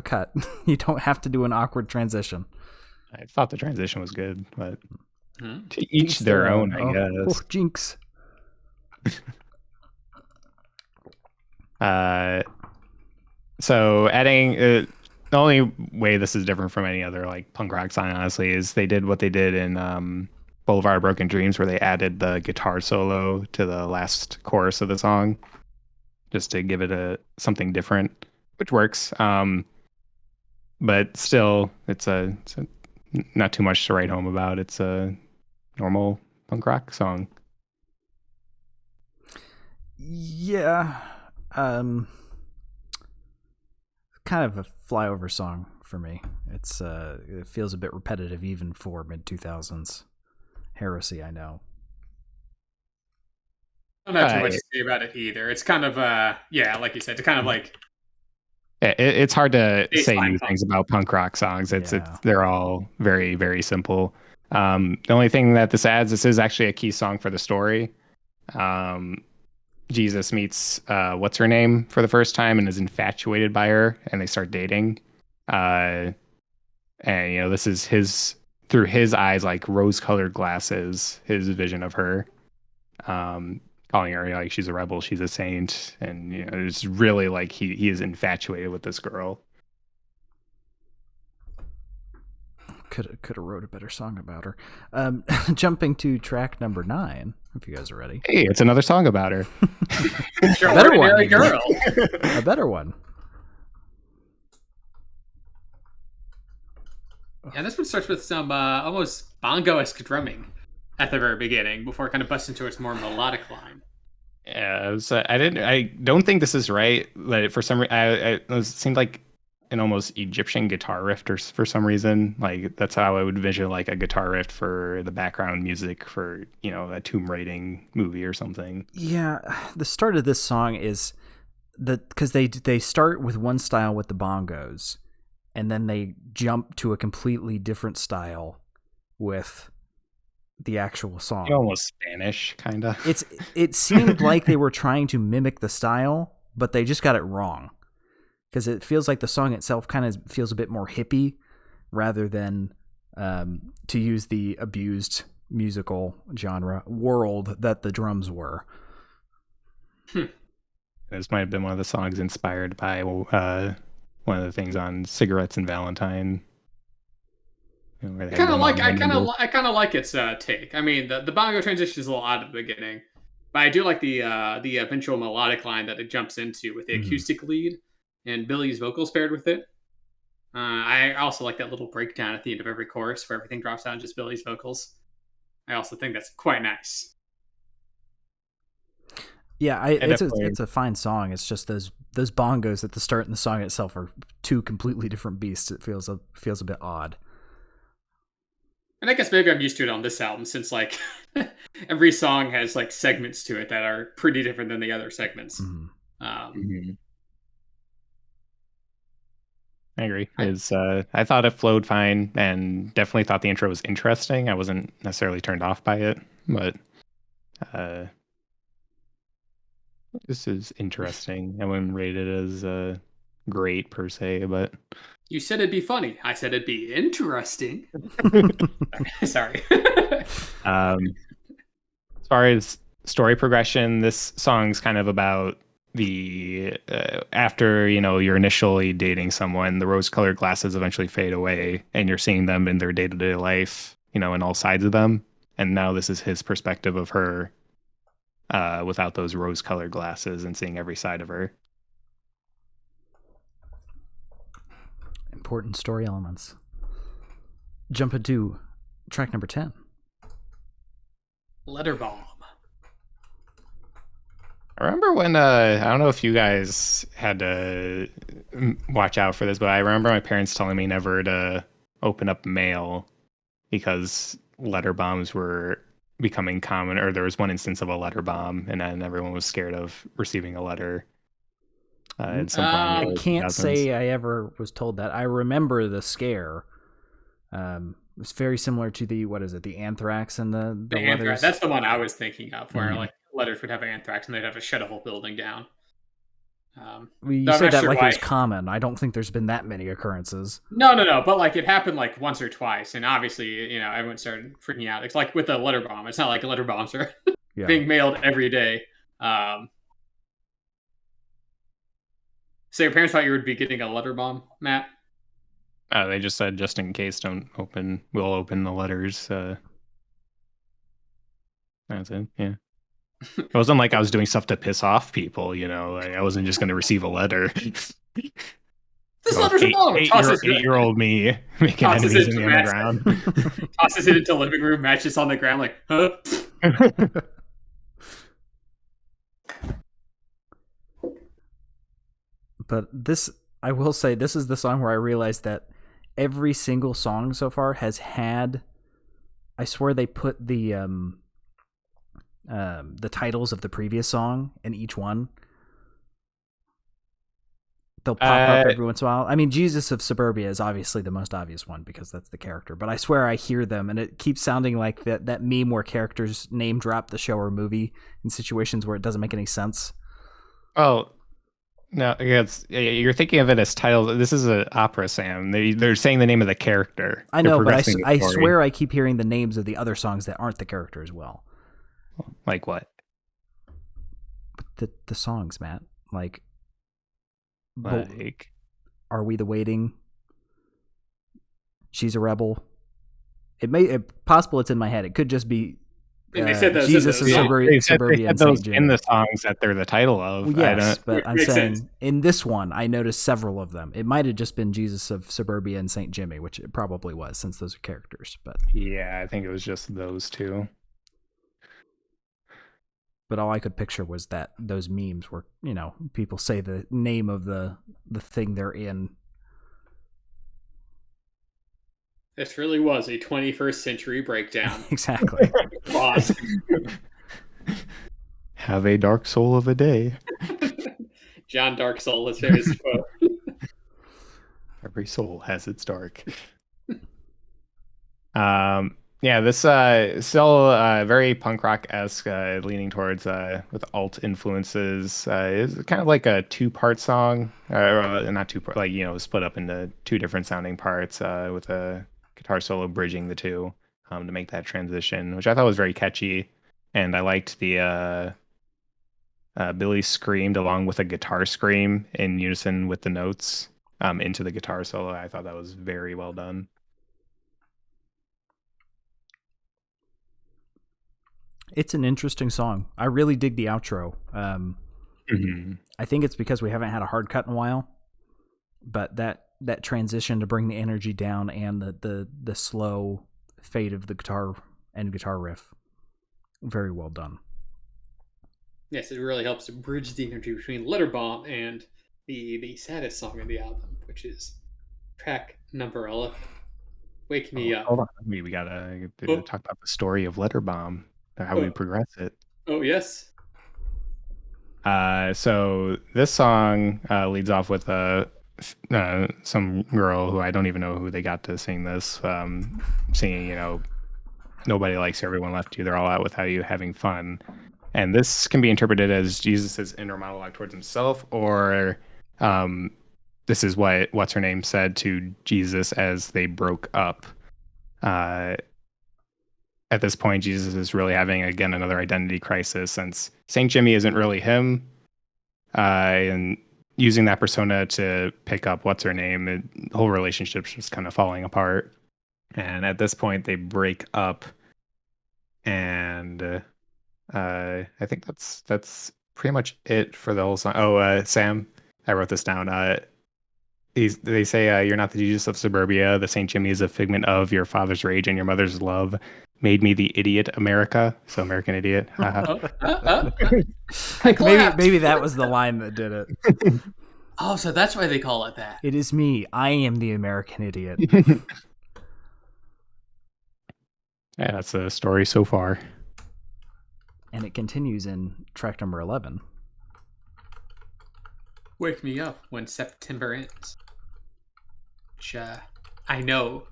cut. You don't have to do an awkward transition. I thought the transition was good, but to each Jinx their own, I guess. Oh, jinx. So adding the only way this is different from any other like punk rock song, honestly, is they did what they did in Boulevard of Broken Dreams, where they added the guitar solo to the last chorus of the song, just to give it something different, which works. But still, it's not too much to write home about. It's a normal punk rock song. Yeah. Kind of a flyover song for me. It feels a bit repetitive even for mid-2000s heresy, I know. I don't have too much to say about it either. It's kind of like you said, it's kind of like it's hard to say new punk. things about punk rock songs. They're all very, very simple. The only thing that this adds, this is actually a key song for the story. Jesus meets what's her name for the first time and is infatuated by her, and they start dating. And this is his through his eyes, like rose-colored glasses, his vision of her. Calling her like she's a rebel, she's a saint, and it's really like he is infatuated with this girl. Could have wrote a better song about her. Jumping to track number 9, if you guys are ready. Hey, it's another song about her. A better one. Girl. A better one. Yeah, this one starts with some almost bongo-esque drumming at the very beginning before it kind of busts into its more melodic line. Yeah, I don't think this is right, but for some reason, it seemed like an almost Egyptian guitar riff for some reason. Like that's how I would envision like a guitar riff for the background music for a tomb raiding movie or something. Yeah, the start of this song is because they start with one style with the bongos, and then they jump to a completely different style with the actual song. Almost Spanish, kind of. It seemed like they were trying to mimic the style, but they just got it wrong. Because it feels like the song itself kind of feels a bit more hippie rather than, to use the abused musical genre, world that the drums were. This might have been one of the songs inspired by one of the things on Cigarettes and Valentine. I kind of like its take. I mean, the bongo transition is a little odd at the beginning, but I do like the eventual melodic line that it jumps into with the acoustic lead and Billy's vocals paired with it. I also like that little breakdown at the end of every chorus where everything drops down to just Billy's vocals. I also think that's quite nice. Yeah, it's a fine song. It's just those bongos at the start and the song itself are two completely different beasts. It feels a bit odd. And I guess maybe I'm used to it on this album since like every song has like segments to it that are pretty different than the other segments. I agree. I thought it flowed fine and definitely thought the intro was interesting. I wasn't necessarily turned off by it, but this is interesting. I wouldn't rate it as great per se, but you said it'd be funny. I said it'd be interesting. Sorry. As far as story progression, this song's kind of about the after you're initially dating someone, the rose-colored glasses eventually fade away, and you're seeing them in their day-to-day life, in all sides of them. And now this is his perspective of her without those rose-colored glasses and seeing every side of her. Important story elements. Jump into track number 10. Letter Bomb. I remember when I don't know if you guys had to watch out for this, but I remember my parents telling me never to open up mail because letter bombs were becoming common, or there was one instance of a letter bomb, and then everyone was scared of receiving a letter. At some point I can't say I ever was told that. I remember the scare. It was very similar to the anthrax and the anthrax. letters. That's the one I was thinking of, where like letters would have anthrax and they'd have to shut a whole building down. You I'm say not that sure like it why. was common. I don't think there's been that many occurrences. No, but like it happened like once or twice, and obviously, everyone started freaking out. It's like with the letter bomb. It's not like letter bombs are Yeah. being mailed every day. So your parents thought you would be getting a letter bomb, Matt? They just said, just in case, we'll open the letters. That's it. Yeah. It wasn't like I was doing stuff to piss off people, Like I wasn't just going to receive a letter. This letter's a bomb. Eight-year-old me making Tosses enemies it in to the Matt. underground. Tosses it into the living room. Matt's just on the ground, like, huh? But I will say, this is the song where I realized that every single song so far has had. I swear they put the titles of the previous song in each one. They'll pop up every once in a while. I mean, Jesus of Suburbia is obviously the most obvious one because that's the character. But I swear I hear them, and it keeps sounding like that meme where characters name drop the show or movie in situations where it doesn't make any sense. Oh, no, you're thinking of it as titles. This is an opera, Sam. They're saying the name of the character. I know, but I swear I keep hearing the names of the other songs that aren't the character as well. Like what? The songs, Matt. Like, Are We the Waiting? She's a Rebel. Possible it's in my head. It could just be and they said those Jesus of Suburbia and St. Jimmy. In the songs that they're the title of. Well, yes, but I'm saying in this one, I noticed several of them. It might have just been Jesus of Suburbia and St. Jimmy, which it probably was since those are characters. But yeah, I think it was just those two. But all I could picture was that those memes where, people say the name of the thing they're in. This really was a 21st century breakdown. Exactly. Have a dark soul of a day. John Dark Soul, let's hear his quote. Every soul has its dark. Yeah, this still very punk rock-esque, leaning towards with alt influences. It's kind of like a two-part song, not two-part, split up into two different sounding parts with a guitar solo bridging the two to make that transition, which I thought was very catchy, and I liked the Billy screamed along with a guitar scream in unison with the notes into the guitar solo. I thought that was very well done. It's an interesting song. I really dig the outro. I think it's because we haven't had a hard cut in a while, but that transition to bring the energy down and the slow fade of the guitar and guitar riff, very well done. Yes, it really helps to bridge the energy between Letter Bomb and the saddest song of the album, which is track number 11. Wake Me Up. Hold on, we gotta talk about the story of Letter Bomb. How we progress it. Oh, yes. So this song leads off with some girl who I don't even know who they got to sing this, singing, nobody likes you, everyone left you, they're all out without you, having fun. And this can be interpreted as Jesus' inner monologue towards himself, or this is what what's her name said to Jesus as they broke up. At this point, Jesus is really having, again, another identity crisis since St. Jimmy isn't really him. And using that persona to pick up what's her name, the whole relationship's just kind of falling apart. And at this point, they break up. And I think that's pretty much it for the whole song. Oh, Sam, I wrote this down. They say, you're not the Jesus of Suburbia. The St. Jimmy is a figment of your father's rage and your mother's love. Made me the idiot America. So American Idiot. Maybe that was the line that did it. Oh, so that's why they call it that. It is me. I am the American Idiot. Yeah, that's the story so far. And it continues in track number 11. Wake Me Up When September Ends. Which I know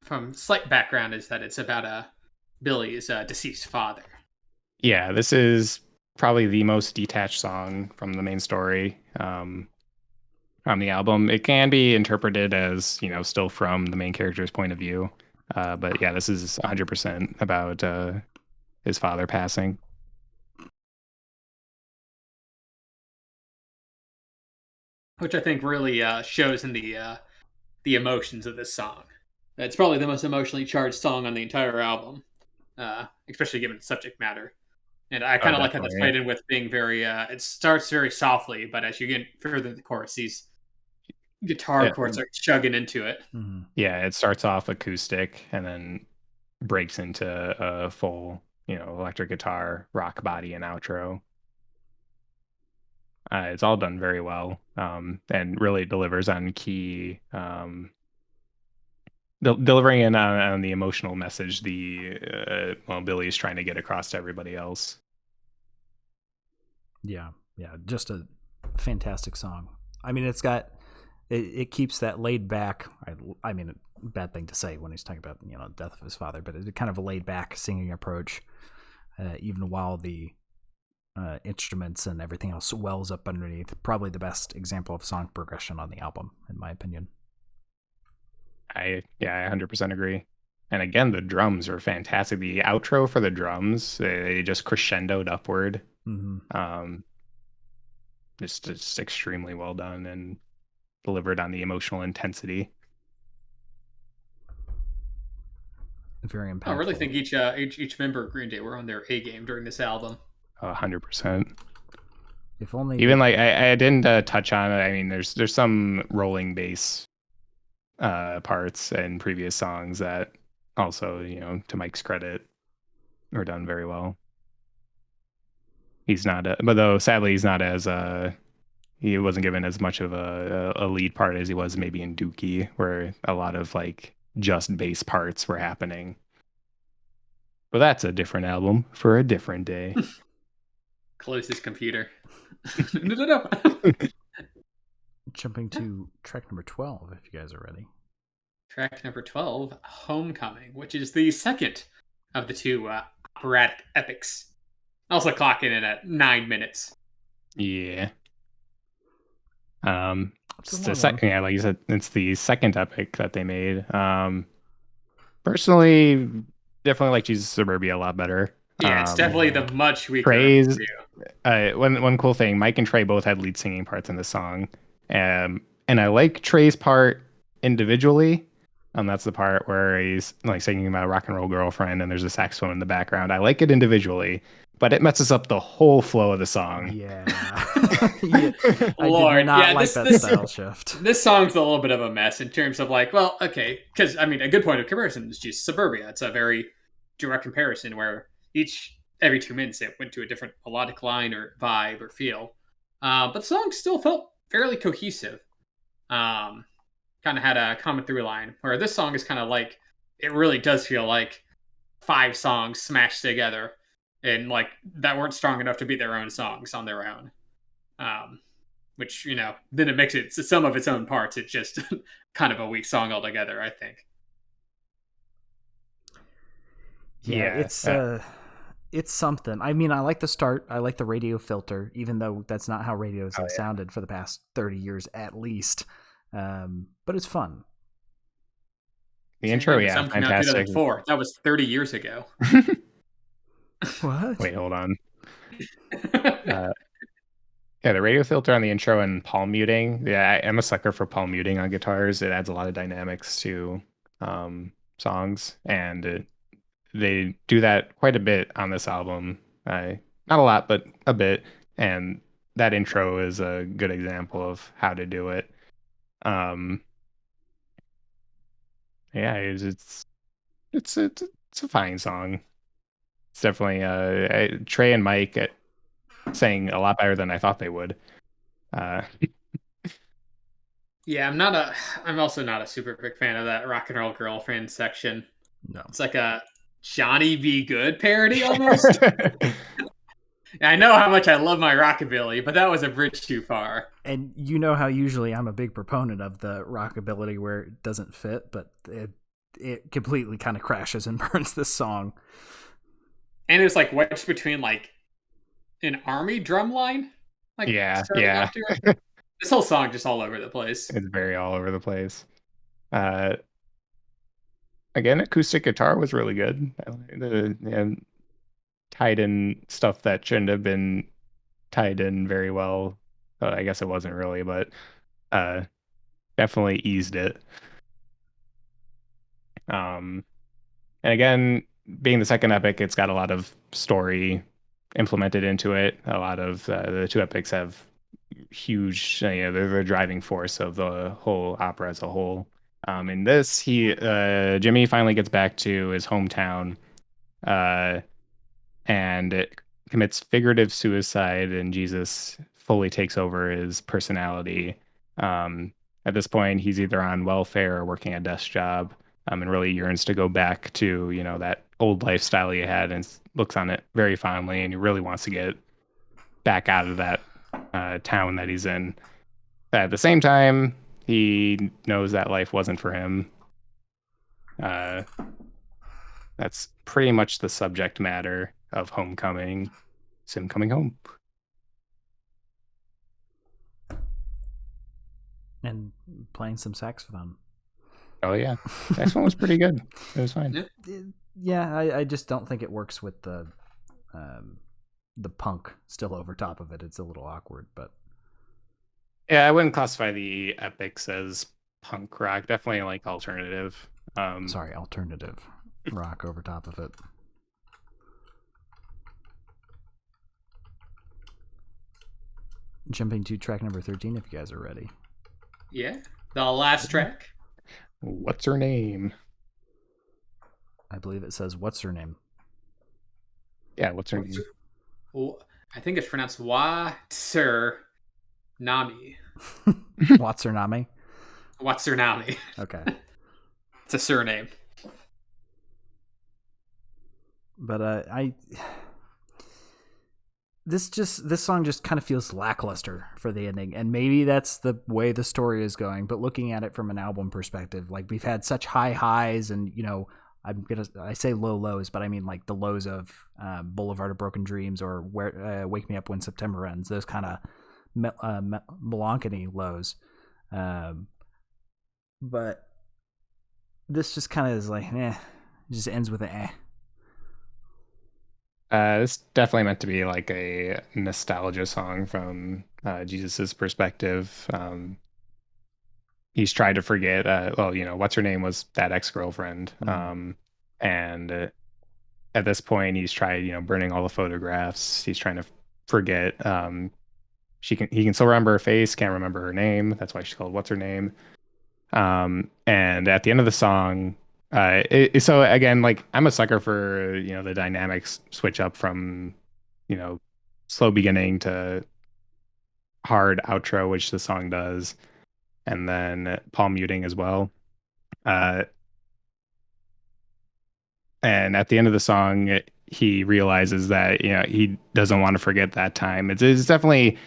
from slight background is that it's about Billy's deceased father. Yeah, this is probably the most detached song from the main story on the album. It can be interpreted as, still from the main character's point of view. But yeah, this is 100% about his father passing. Which I think really shows in the emotions of this song. It's probably the most emotionally charged song on the entire album, especially given the subject matter. And I Oh, kind of like how that's definitely. played in with being very. It starts very softly, but as you get further in the chorus, these guitar Yeah, chords are chugging into it. Mm-hmm. yeah, it starts off acoustic and then breaks into a full, electric guitar, rock body, and outro. It's all done very well, and really delivers on key, delivering in on the emotional message Billy is trying to get across to everybody else. Yeah, just a fantastic song. I mean, it keeps that laid back. I mean, bad thing to say when he's talking about the death of his father, but it's kind of a laid back singing approach, even while the instruments and everything else wells up underneath. Probably the best example of song progression on the album, in my opinion. I 100% agree. And again, the drums are fantastic. The outro for the drums, they just crescendoed upward. Mm-hmm. Just extremely well done and delivered on the emotional intensity. Very impactful. I really think each member of Green Day were on their A game during this album. 100%. If only Even like I didn't touch on it. I mean, there's some rolling bass parts in previous songs that also, to Mike's credit, were done very well. He's not, but though sadly he's not as he wasn't given as much of a lead part as he was maybe in Dookie, where a lot of like just bass parts were happening. But that's a different album for a different day. Close his computer. No. Jumping to track number 12, if you guys are ready. Track number 12, Homecoming, which is the second of the two operatic epics. Also clocking in at 9 minutes. Yeah. It's the second, yeah, like you said, it's the second epic that they made. Personally, definitely like Jesus Suburbia a lot better. Yeah, it's definitely the much weaker Trey's, of the two. One cool thing, Mike and Trey both had lead singing parts in the song. And I like Trey's part individually. That's the part where he's like singing about Rock and Roll Girlfriend and there's a saxophone in the background. I like it individually, but it messes up the whole flow of the song. Yeah. Lord, I did not like that style shift. This song's a little bit of a mess in terms of like, well, okay, because I mean, a good point of comparison is just Suburbia. It's a very direct comparison where every 2 minutes it went to a different melodic line or vibe or feel, but the song still felt fairly cohesive. Kind of had a common through line, where this song is kind of like, it really does feel like 5 songs smashed together and like that weren't strong enough to be their own songs on their own. Which, then it makes it some of its own parts. It's just kind of a weak song altogether, I think. Yeah, it's something. I mean, I like the start. I like the radio filter, even though that's not how radios have sounded for the past 30 years at least. But it's fun. The intro, yeah, Some fantastic. 2004. That was 30 years ago. What? Wait, hold on. Yeah, the radio filter on the intro and palm muting. Yeah, I'm a sucker for palm muting on guitars. It adds a lot of dynamics to songs, and they do that quite a bit on this album. Not a lot, but a bit. And that intro is a good example of how to do it. Yeah, it's a fine song. It's definitely Trey and Mike sang a lot better than I thought they would. Yeah, I'm also not a super big fan of that Rock and Roll Girlfriend section. No. It's like a Johnny B. Good parody almost. I know how much I love my rockabilly, but that was a bridge too far. And you know how usually I'm a big proponent of the rockabilly where it doesn't fit, but it completely kind of crashes and burns this song. And it's like wedged between like an army drum line, like Yeah, starting yeah. off to it. This whole song just all over the place. It's very all over the place. Uh, Again, acoustic guitar was really good. And tied in stuff that shouldn't have been tied in very well. I guess it wasn't really, but uh, definitely eased it. Um, and again, being the second epic, it's got a lot of story implemented into it. A lot of the two epics have huge, they're the driving force of the whole opera as a whole. In this, Jimmy finally gets back to his hometown, uh, and it commits figurative suicide, and Jesus fully takes over his personality. At this point, he's either on welfare or working a desk job, and really yearns to go back to, that old lifestyle he had, and looks on it very fondly, and he really wants to get back out of that town that he's in. At the same time, he knows that life wasn't for him. That's pretty much the subject matter of Homecoming. It's him coming home. And playing some saxophone. Oh, yeah. That one was pretty good. It was fine. Yeah, I just don't think it works with the punk still over top of it. It's a little awkward, but... Yeah, I wouldn't classify the epics as punk rock. Definitely like alternative. Sorry, alternative rock over top of it. Jumping to track number 13 if you guys are ready. Yeah, the last track. What's her name? I believe it says, what's her name? Yeah, what's her name? Well, I think it's pronounced Watsurnami. Watsurnami? Watsurnami. Okay. It's a surname. But this song just kind of feels lackluster for the ending, and maybe that's the way the story is going. But looking at it from an album perspective, like we've had such high highs, and I say low lows, but I mean like the lows of Boulevard of Broken Dreams or Wake Me Up When September Ends. Those kind of melancholy lows, but this just kind of is like, it just ends with an eh. It's definitely meant to be like a nostalgia song from Jesus's perspective. He's tried to forget. What's her name was that ex-girlfriend, and at this point, he's tried, burning all the photographs. He's trying to forget. He can still remember her face, can't remember her name. That's why she's called What's Her Name. And at the end of the song. So again, like I'm a sucker for the dynamics switch up from slow beginning to hard outro, which the song does, and then palm muting as well. And at the end of the song, he realizes that he doesn't want to forget that time. It's definitely.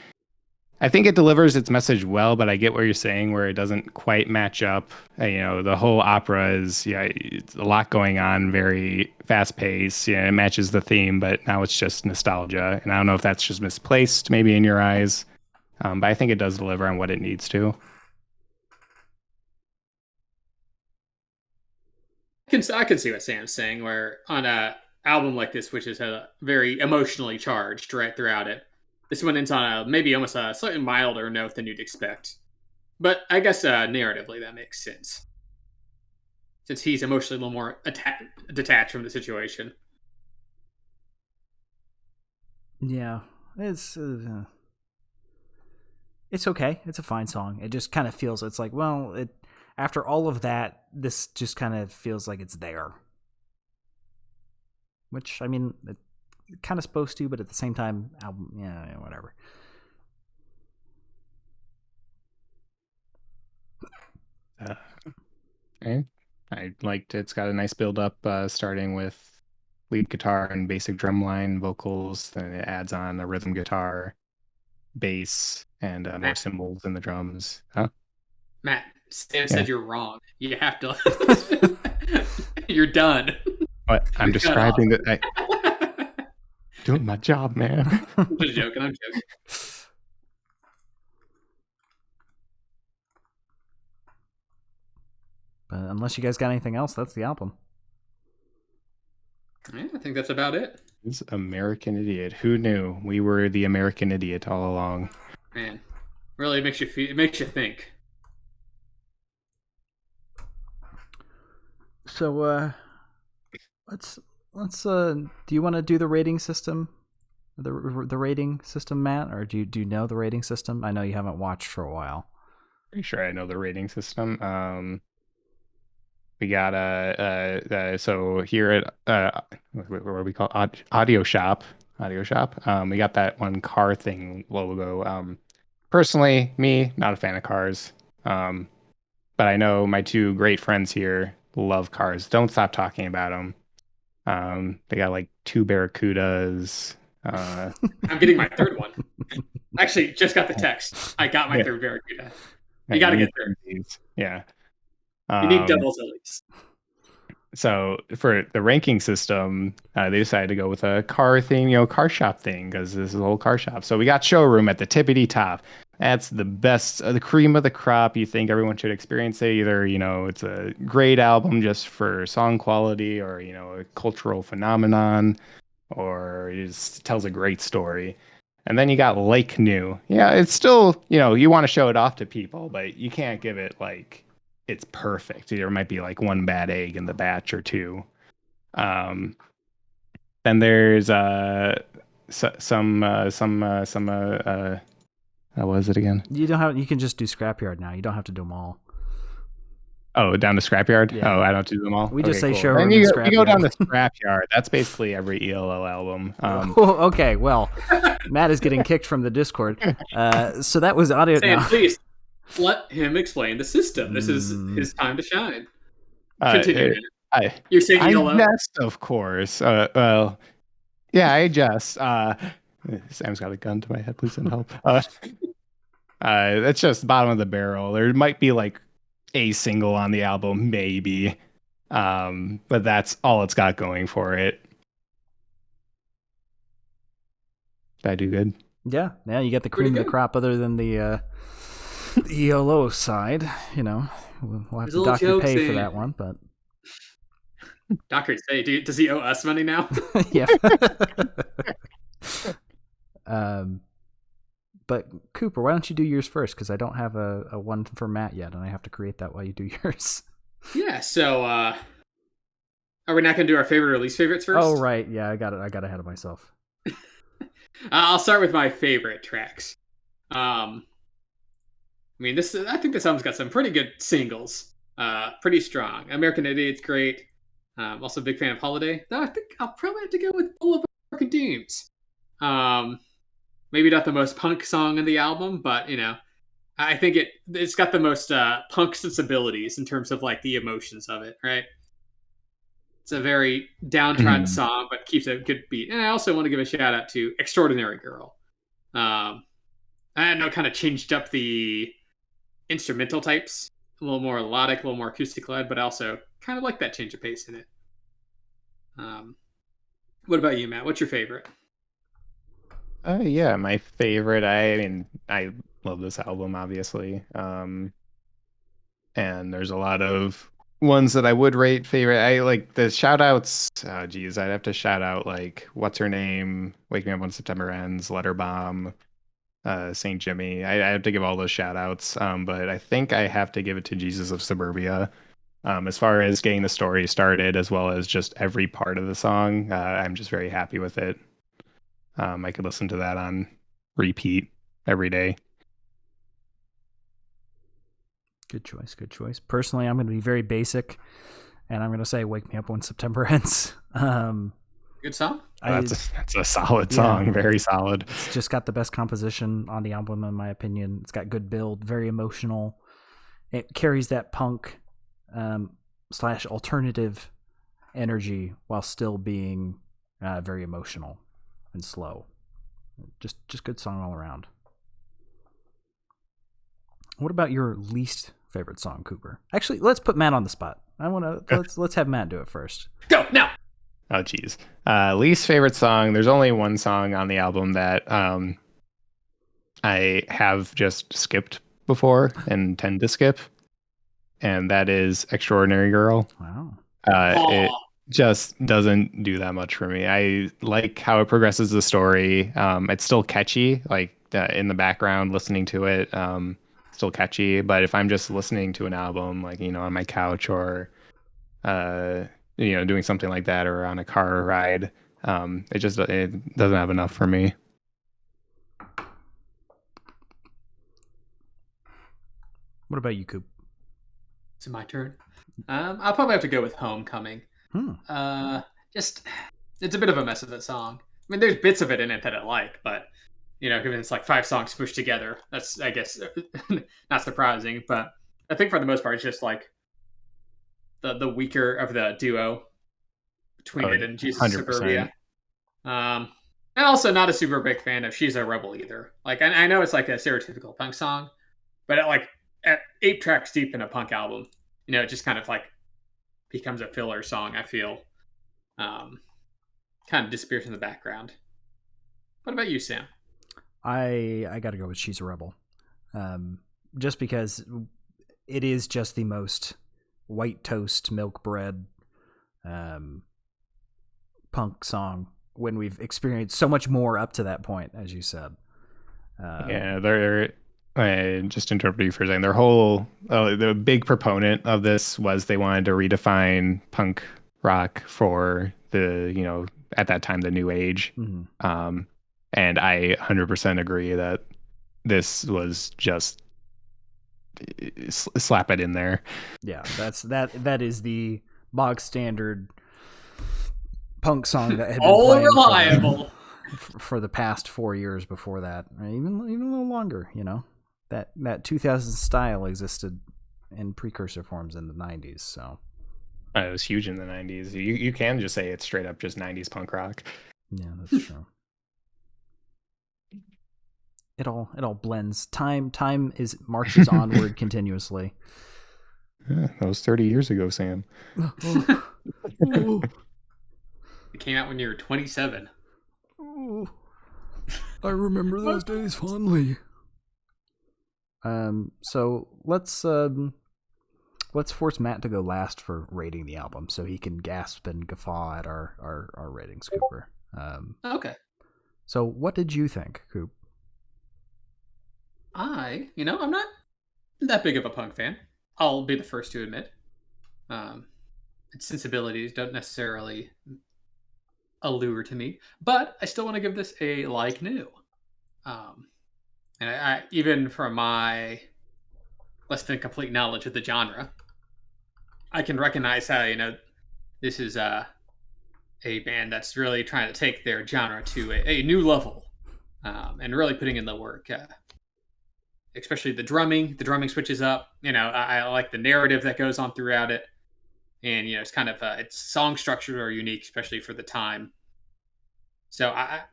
I think it delivers its message well, but I get what you're saying where it doesn't quite match up. The whole opera is, it's a lot going on, very fast paced. It matches the theme, but now it's just nostalgia. And I don't know if that's just misplaced maybe in your eyes, but I think it does deliver on what it needs to. I can see what Sam's saying, where on a album like this, which is very emotionally charged right throughout it, this one ends on maybe almost a slightly milder note than you'd expect. But I guess narratively that makes sense. Since he's emotionally a little more detached from the situation. Yeah, it's okay. It's a fine song. It just kind of feels, it's like, well, after all of that, this just kind of feels like it's there. Which, I mean, kind of supposed to, but at the same time, album, yeah, whatever. Okay. I liked it's got a nice build up, starting with lead guitar and basic drum line vocals. Then it adds on a rhythm guitar, bass, and more cymbals in the drums. Huh? Matt, Sam said you're wrong. You have to. You're done. But I'm describing that. Doing my job, man. I'm just joking. I'm joking. But unless you guys got anything else, that's the album. Yeah, I think that's about it. This American Idiot. Who knew we were the American Idiot all along? Man, really makes you feel. It makes you think. So let's do you want to do the rating system? The rating system, Matt, or do you know the rating system? I know you haven't watched for a while. Pretty sure I know the rating system. We got so here at what do we call it? Audio Shop. We got that one car thing logo. Personally, me not a fan of cars. But I know my two great friends here love cars. Don't stop talking about them. They got like 2 Barracudas. I'm getting my third one. Actually, just got the text. I got my third Barracuda. You got to get third. Yeah. You need doubles at least. So for the ranking system, they decided to go with a car thing, car shop thing, because this is a whole car shop. So we got Showroom at the tippity top. That's the best, the cream of the crop. You think everyone should experience it. Either, it's a great album just for song quality, or, a cultural phenomenon, or it just tells a great story. And then you got Lake New. Yeah, it's still, you want to show it off to people, but you can't give it like it's perfect. There might be like one bad egg in the batch or two. Then there's some how was it again? You can just do Scrapyard now. You don't have to do them all. Oh, down to Scrapyard? Yeah. Oh, I don't do them all. We just say cool. Showroom and and you Scrapyard. go down to Scrapyard. That's basically every ELO album. Okay, well, Matt is getting kicked from the Discord. So that was audio. Sam, now. please let him explain the system. This is his time to shine. Continue. You're saying ELO? Yes, of course. Well, yeah, I just. Sam's got a gun to my head. Please send help. That's just bottom of the barrel. There might be like a single on the album, maybe, but that's all it's got going for it. Did I do good? Yeah, you get the cream of the crop, other than the ELO side. We'll have to dock your pay for that one, but Docker, say, does he owe us money now? Yeah. But Cooper, why don't you do yours first? Because I don't have a one for Matt yet, and I have to create that while you do yours. Yeah. So, are we not going to do our favorite or least favorites first? Oh, right. Yeah, I got ahead of myself. I'll start with my favorite tracks. I think this album's got some pretty good singles. Pretty strong. American Idiot's great. Also a big fan of Holiday. Though I think I'll probably have to go with Boulevard of Dreams. Maybe not the most punk song in the album, but I think it's got the most punk sensibilities in terms of like the emotions of it, right? It's a very downtrodden song, but keeps a good beat. And I also want to give a shout out to Extraordinary Girl. I know, kind of changed up the instrumental types, a little more melodic, a little more acoustic led, but I also kind of like that change of pace in it. What about you, Matt? What's your favorite? Yeah, my favorite. I love this album, obviously. And there's a lot of ones that I would rate favorite. I like the shout outs. Oh, geez, I'd have to shout out like What's Her Name, Wake Me Up When September Ends, Letter Bomb, St. Jimmy. I have to give all those shout outs. But I think I have to give it to Jesus of Suburbia. As far as getting the story started, as well as just every part of the song, I'm just very happy with it. I could listen to that on repeat every day. Good choice. Personally, I'm going to be very basic, and I'm going to say "Wake Me Up When September Ends." Good song. That's a solid song. Yeah, very solid. It's just got the best composition on the album, in my opinion. It's got good build, very emotional. It carries that punk / alternative energy while still being very emotional and slow. Just good song all around. What about your least favorite song, Cooper? Actually, let's put Matt on the spot. Let's have Matt do it first. Go now. Oh, geez. Least favorite song. There's only one song on the album that I have just skipped before and tend to skip, and that is Extraordinary Girl. Wow. It just doesn't do that much for me. I like how it progresses the story. It's still catchy, like in the background, listening to it, still catchy. But if I'm just listening to an album, like, on my couch or, doing something like that or on a car ride, it doesn't have enough for me. What about you, Coop? It's my turn. I'll probably have to go with Homecoming. Just it's a bit of a mess of a song. I mean, there's bits of it in it that I like, but given it's like 5 songs pushed together, that's, I guess, not surprising. But I think for the most part, it's just like the weaker of the duo between it and Jesus 100%. Suburbia. And also not a super big fan of She's a Rebel either. Like, I know it's like a stereotypical punk song, but at 8 tracks deep in a punk album, it just kind of like becomes a filler song, I feel. Kind of disappears in the background. What about you, Sam? I got to go with She's a Rebel. Just because it is just the most white toast, milk bread punk song when we've experienced so much more up to that point, as you said. I just interrupt you for a second. The big proponent of this was they wanted to redefine punk rock for the, at that time, the new age. Mm-hmm. And I 100% agree that this was just slap it in there. Yeah, that is the bog standard punk song that had been all playing reliable for the past 4 years before that, or even a little longer. That 2000 style existed in precursor forms in the 90s. So it was huge in the 90s. You can just say it's straight up just 90s punk rock. Yeah, that's true. It all blends. Time marches onward continuously. Yeah, that was 30 years ago, Sam. It came out when you were 27. Oh, I remember those days fondly. So let's force Matt to go last for rating the album, so he can gasp and guffaw at our ratings, Cooper. Okay. So what did you think, Coop? I'm not that big of a punk fan. I'll be the first to admit. Its sensibilities don't necessarily allure to me, but I still want to give this a like new. And I even from my less than complete knowledge of the genre, I can recognize how this is a band that's really trying to take their genre to a new level, and really putting in the work. Especially the drumming switches up. I like the narrative that goes on throughout it, and it's kind of its song structures are unique, especially for the time. So I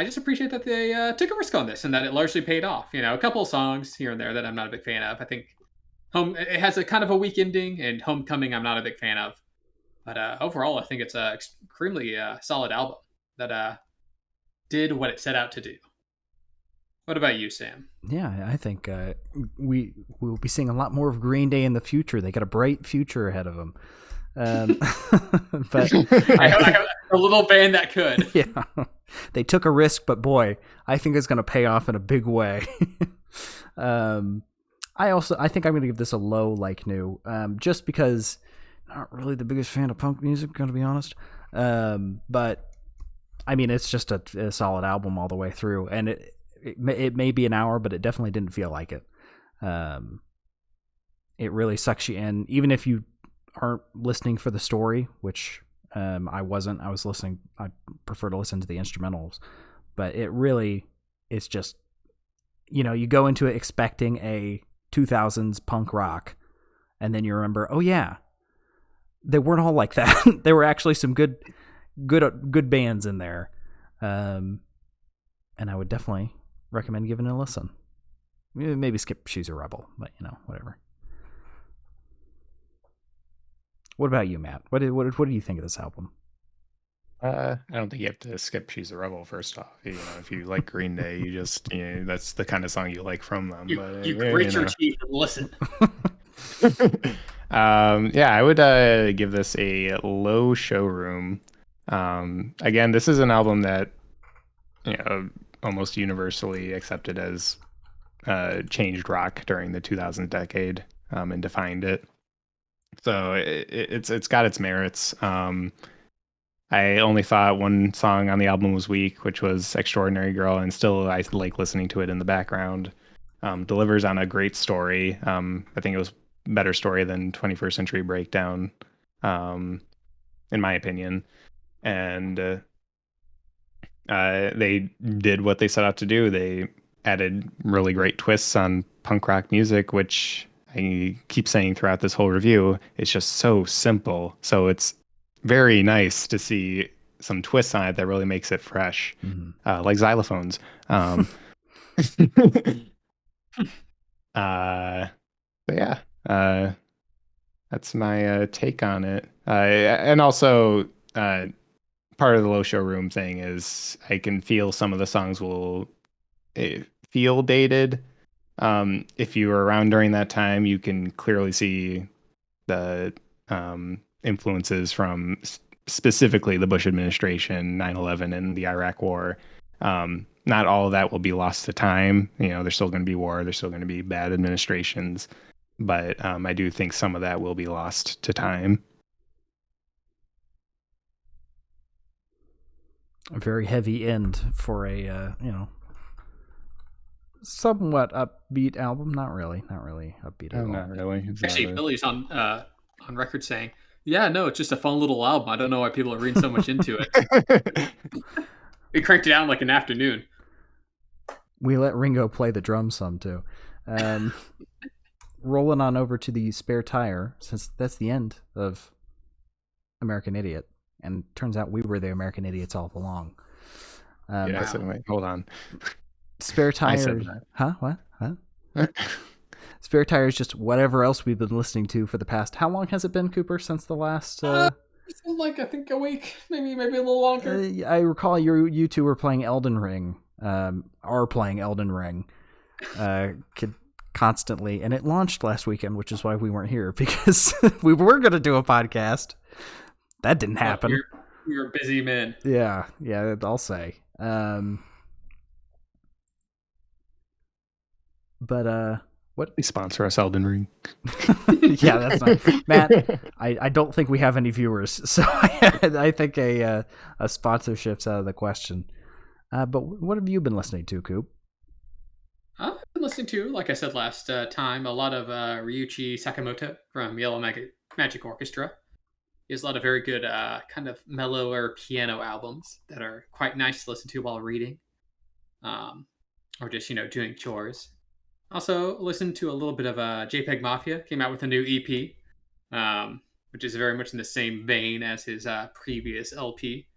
just appreciate that they took a risk on this and that it largely paid off. A couple of songs here and there that I'm not a big fan of. I think it has a kind of a weak ending, and Homecoming I'm not a big fan of. But overall, I think it's a extremely solid album that did what it set out to do. What about you, Sam? Yeah, I think we will be seeing a lot more of Green Day in the future. They got a bright future ahead of them. But I have a little band that could. Yeah, they took a risk, but boy, I think it's going to pay off in a big way. I think I'm going to give this a low like new, just because not really the biggest fan of punk music, going to be honest. But I mean, it's just a solid album all the way through, and it may be an hour, but it definitely didn't feel like it. It really sucks you in, even if you aren't listening for the story, which I wasn't. I was listening. I prefer to listen to the instrumentals, but it's just, you go into it expecting a 2000s punk rock, and then you remember, oh yeah, they weren't all like that. There were actually some good bands in there, and I would definitely recommend giving it a listen. Maybe skip She's a Rebel, but whatever. What about you, Matt? What do you think of this album? I don't think you have to skip "She's a Rebel." First off, if you like Green Day, that's the kind of song you like from them. But You grate your teeth and listen. Yeah, I would give this a low showroom. Again, this is an album that almost universally accepted as changed rock during the 2000s decade, and defined it. So it's got its merits. I only thought one song on the album was weak, which was "Extraordinary Girl," and still I like listening to it in the background. Delivers on a great story. I think it was a better story than 21st Century Breakdown, in my opinion. And they did what they set out to do. They added really great twists on punk rock music, which I keep saying throughout this whole review. It's just so simple. So it's very nice to see some twists on it that really makes it fresh, like xylophones. But yeah, that's my take on it. And also, part of the low showroom thing is I can feel some of the songs will feel dated. If you were around during that time, you can clearly see the influences from specifically the Bush administration, 9/11, and the Iraq War. Not all of that will be lost to time. There's still going to be war. There's still going to be bad administrations. But I do think some of that will be lost to time. A very heavy end for a, somewhat upbeat album. Not really upbeat at all. Not really. Actually, Billy's on record saying, "Yeah, no, it's just a fun little album. I don't know why people are reading so much into it." We cranked it out in like an afternoon. We let Ringo play the drums some too. Rolling on over to the spare tire, since that's the end of American Idiot, and turns out we were the American Idiots all along. So wait, hold on. Spare tire, huh? What? Spare tire is just whatever else we've been listening to for the past. How long has it been, Cooper, since the last? It's been like I think a week, maybe a little longer. I recall you two were playing Elden Ring. Are playing Elden Ring. Constantly, and it launched last weekend, which is why we weren't here, because we were going to do a podcast. That didn't happen. You're busy men. Yeah, I'll say. But what? They sponsor us, Elden Ring. Yeah, that's not Matt. I don't think we have any viewers, so I think a sponsorship's out of the question. But what have you been listening to, Coop? I've been listening to, like I said last time, a lot of Ryuichi Sakamoto from Yellow Magic Orchestra. He has a lot of very good kind of mellower piano albums that are quite nice to listen to while reading, or just doing chores. Also, listened to a little bit of JPEG Mafia. Came out with a new EP, which is very much in the same vein as his previous LP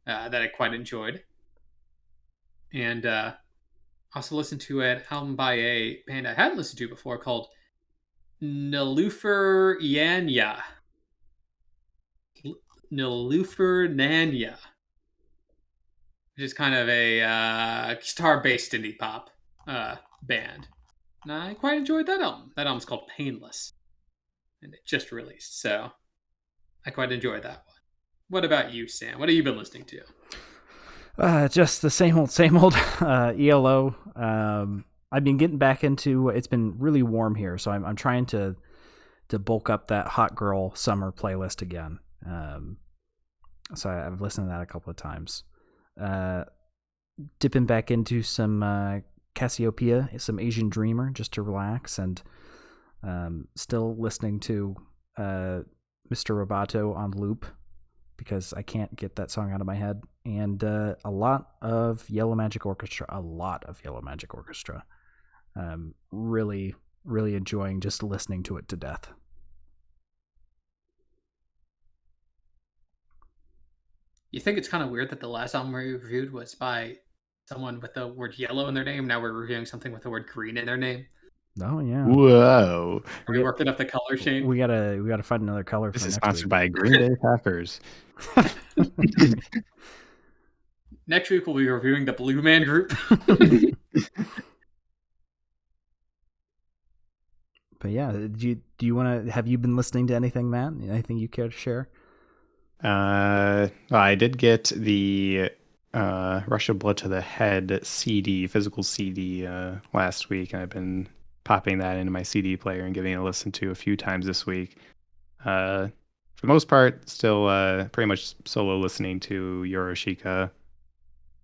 that I quite enjoyed. And also listened to an album by a band I hadn't listened to before called Nilufer Yanya. Nilufer Nanya. Which is kind of a guitar-based indie pop band. And I quite enjoyed that album. That album's called Painless. And it just released, so I quite enjoyed that one. What about you, Sam? What have you been listening to? Just the same old ELO. I've been getting back into. It's been really warm here, so I'm trying to bulk up that hot girl summer playlist again. So I've listened to that a couple of times. Dipping back into some Cassiopeia, some Asian Dreamer, just to relax, and still listening to Mr. Roboto on loop, because I can't get that song out of my head. And a lot of Yellow Magic Orchestra. Really, really enjoying just listening to it to death. You think it's kind of weird that the last album we reviewed was by someone with the word yellow in their name? Now we're reviewing something with the word green in their name? Oh yeah. Whoa. Are we working up the color, Shane? We gotta find another color This for is next sponsored week. by Green Bay Packers. Next week we'll be reviewing the Blue Man Group. But yeah, do you want to? Have you been listening to anything, Matt? Anything you care to share? Well, I did get the Rush of Blood to the Head CD, physical CD, last week, and I've been popping that into my CD player and giving it a listen to a few times this week. For the most part, still pretty much solo listening to Yoroshika.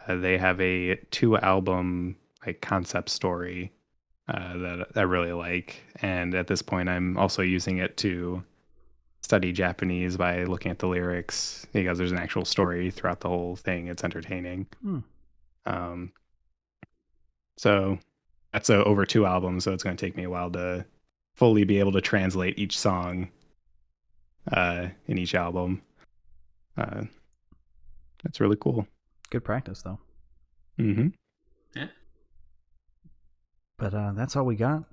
They have a 2-album like concept story that I really like, and at this point, I'm also using it to study Japanese by looking at the lyrics because there's an actual story throughout the whole thing. It's entertaining. So that's over 2 albums, so it's going to take me a while to fully be able to translate each song in each album. That's really cool. Good practice, though. Mm-hmm. Yeah. But that's all we got.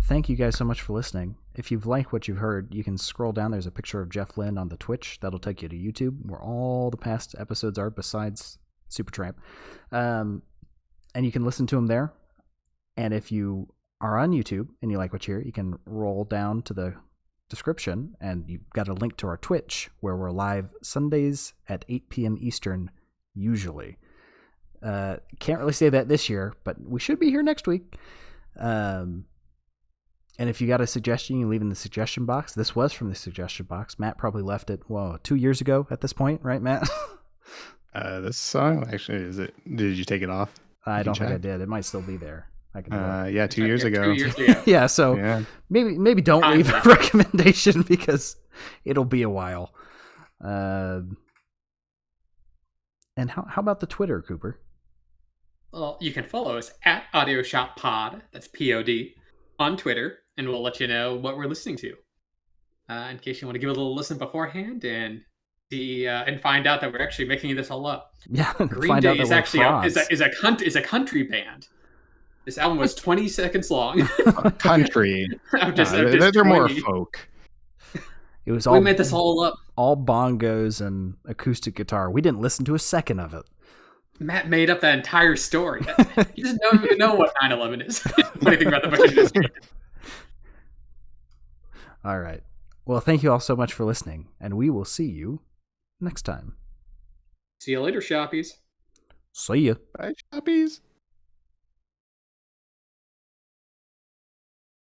Thank you guys so much for listening. If you've liked what you've heard, you can scroll down. There's a picture of Jeff Lynne on the Twitch. That'll take you to YouTube, where all the past episodes are besides Supertramp. And you can listen to them there. And if you are on YouTube and you like what you hear, you can roll down to the description, and you've got a link to our Twitch, where we're live Sundays at 8 p.m. Eastern, usually. Can't really say that this year, but we should be here next week. And if you got a suggestion, you leave in the suggestion box. This was from the suggestion box. Matt probably left it, 2 years ago at this point, right, Matt? This song, actually, did you take it off? I don't think I did. It might still be there. I can yeah, 2 years ago. 2 years ago. yeah, so maybe don't leave a recommendation because it'll be a while. And how about the Twitter, Cooper? Well, you can follow us at AudioShopPod, that's P-O-D, on Twitter, and we'll let you know what we're listening to. In case you want to give a little listen beforehand and see and find out that we're actually making this all up. Yeah, Green Day is actually is a country band. This album was 20 seconds long. Country. They're more folk. It was we made this all up. All bongos and acoustic guitar. We didn't listen to a second of it. Matt made up that entire story. He doesn't even know what 9/11 is. Anything about the Buccaneers. All right. Well, thank you all so much for listening, and we will see you next time. See you later, shoppies. See ya. Bye, shoppies.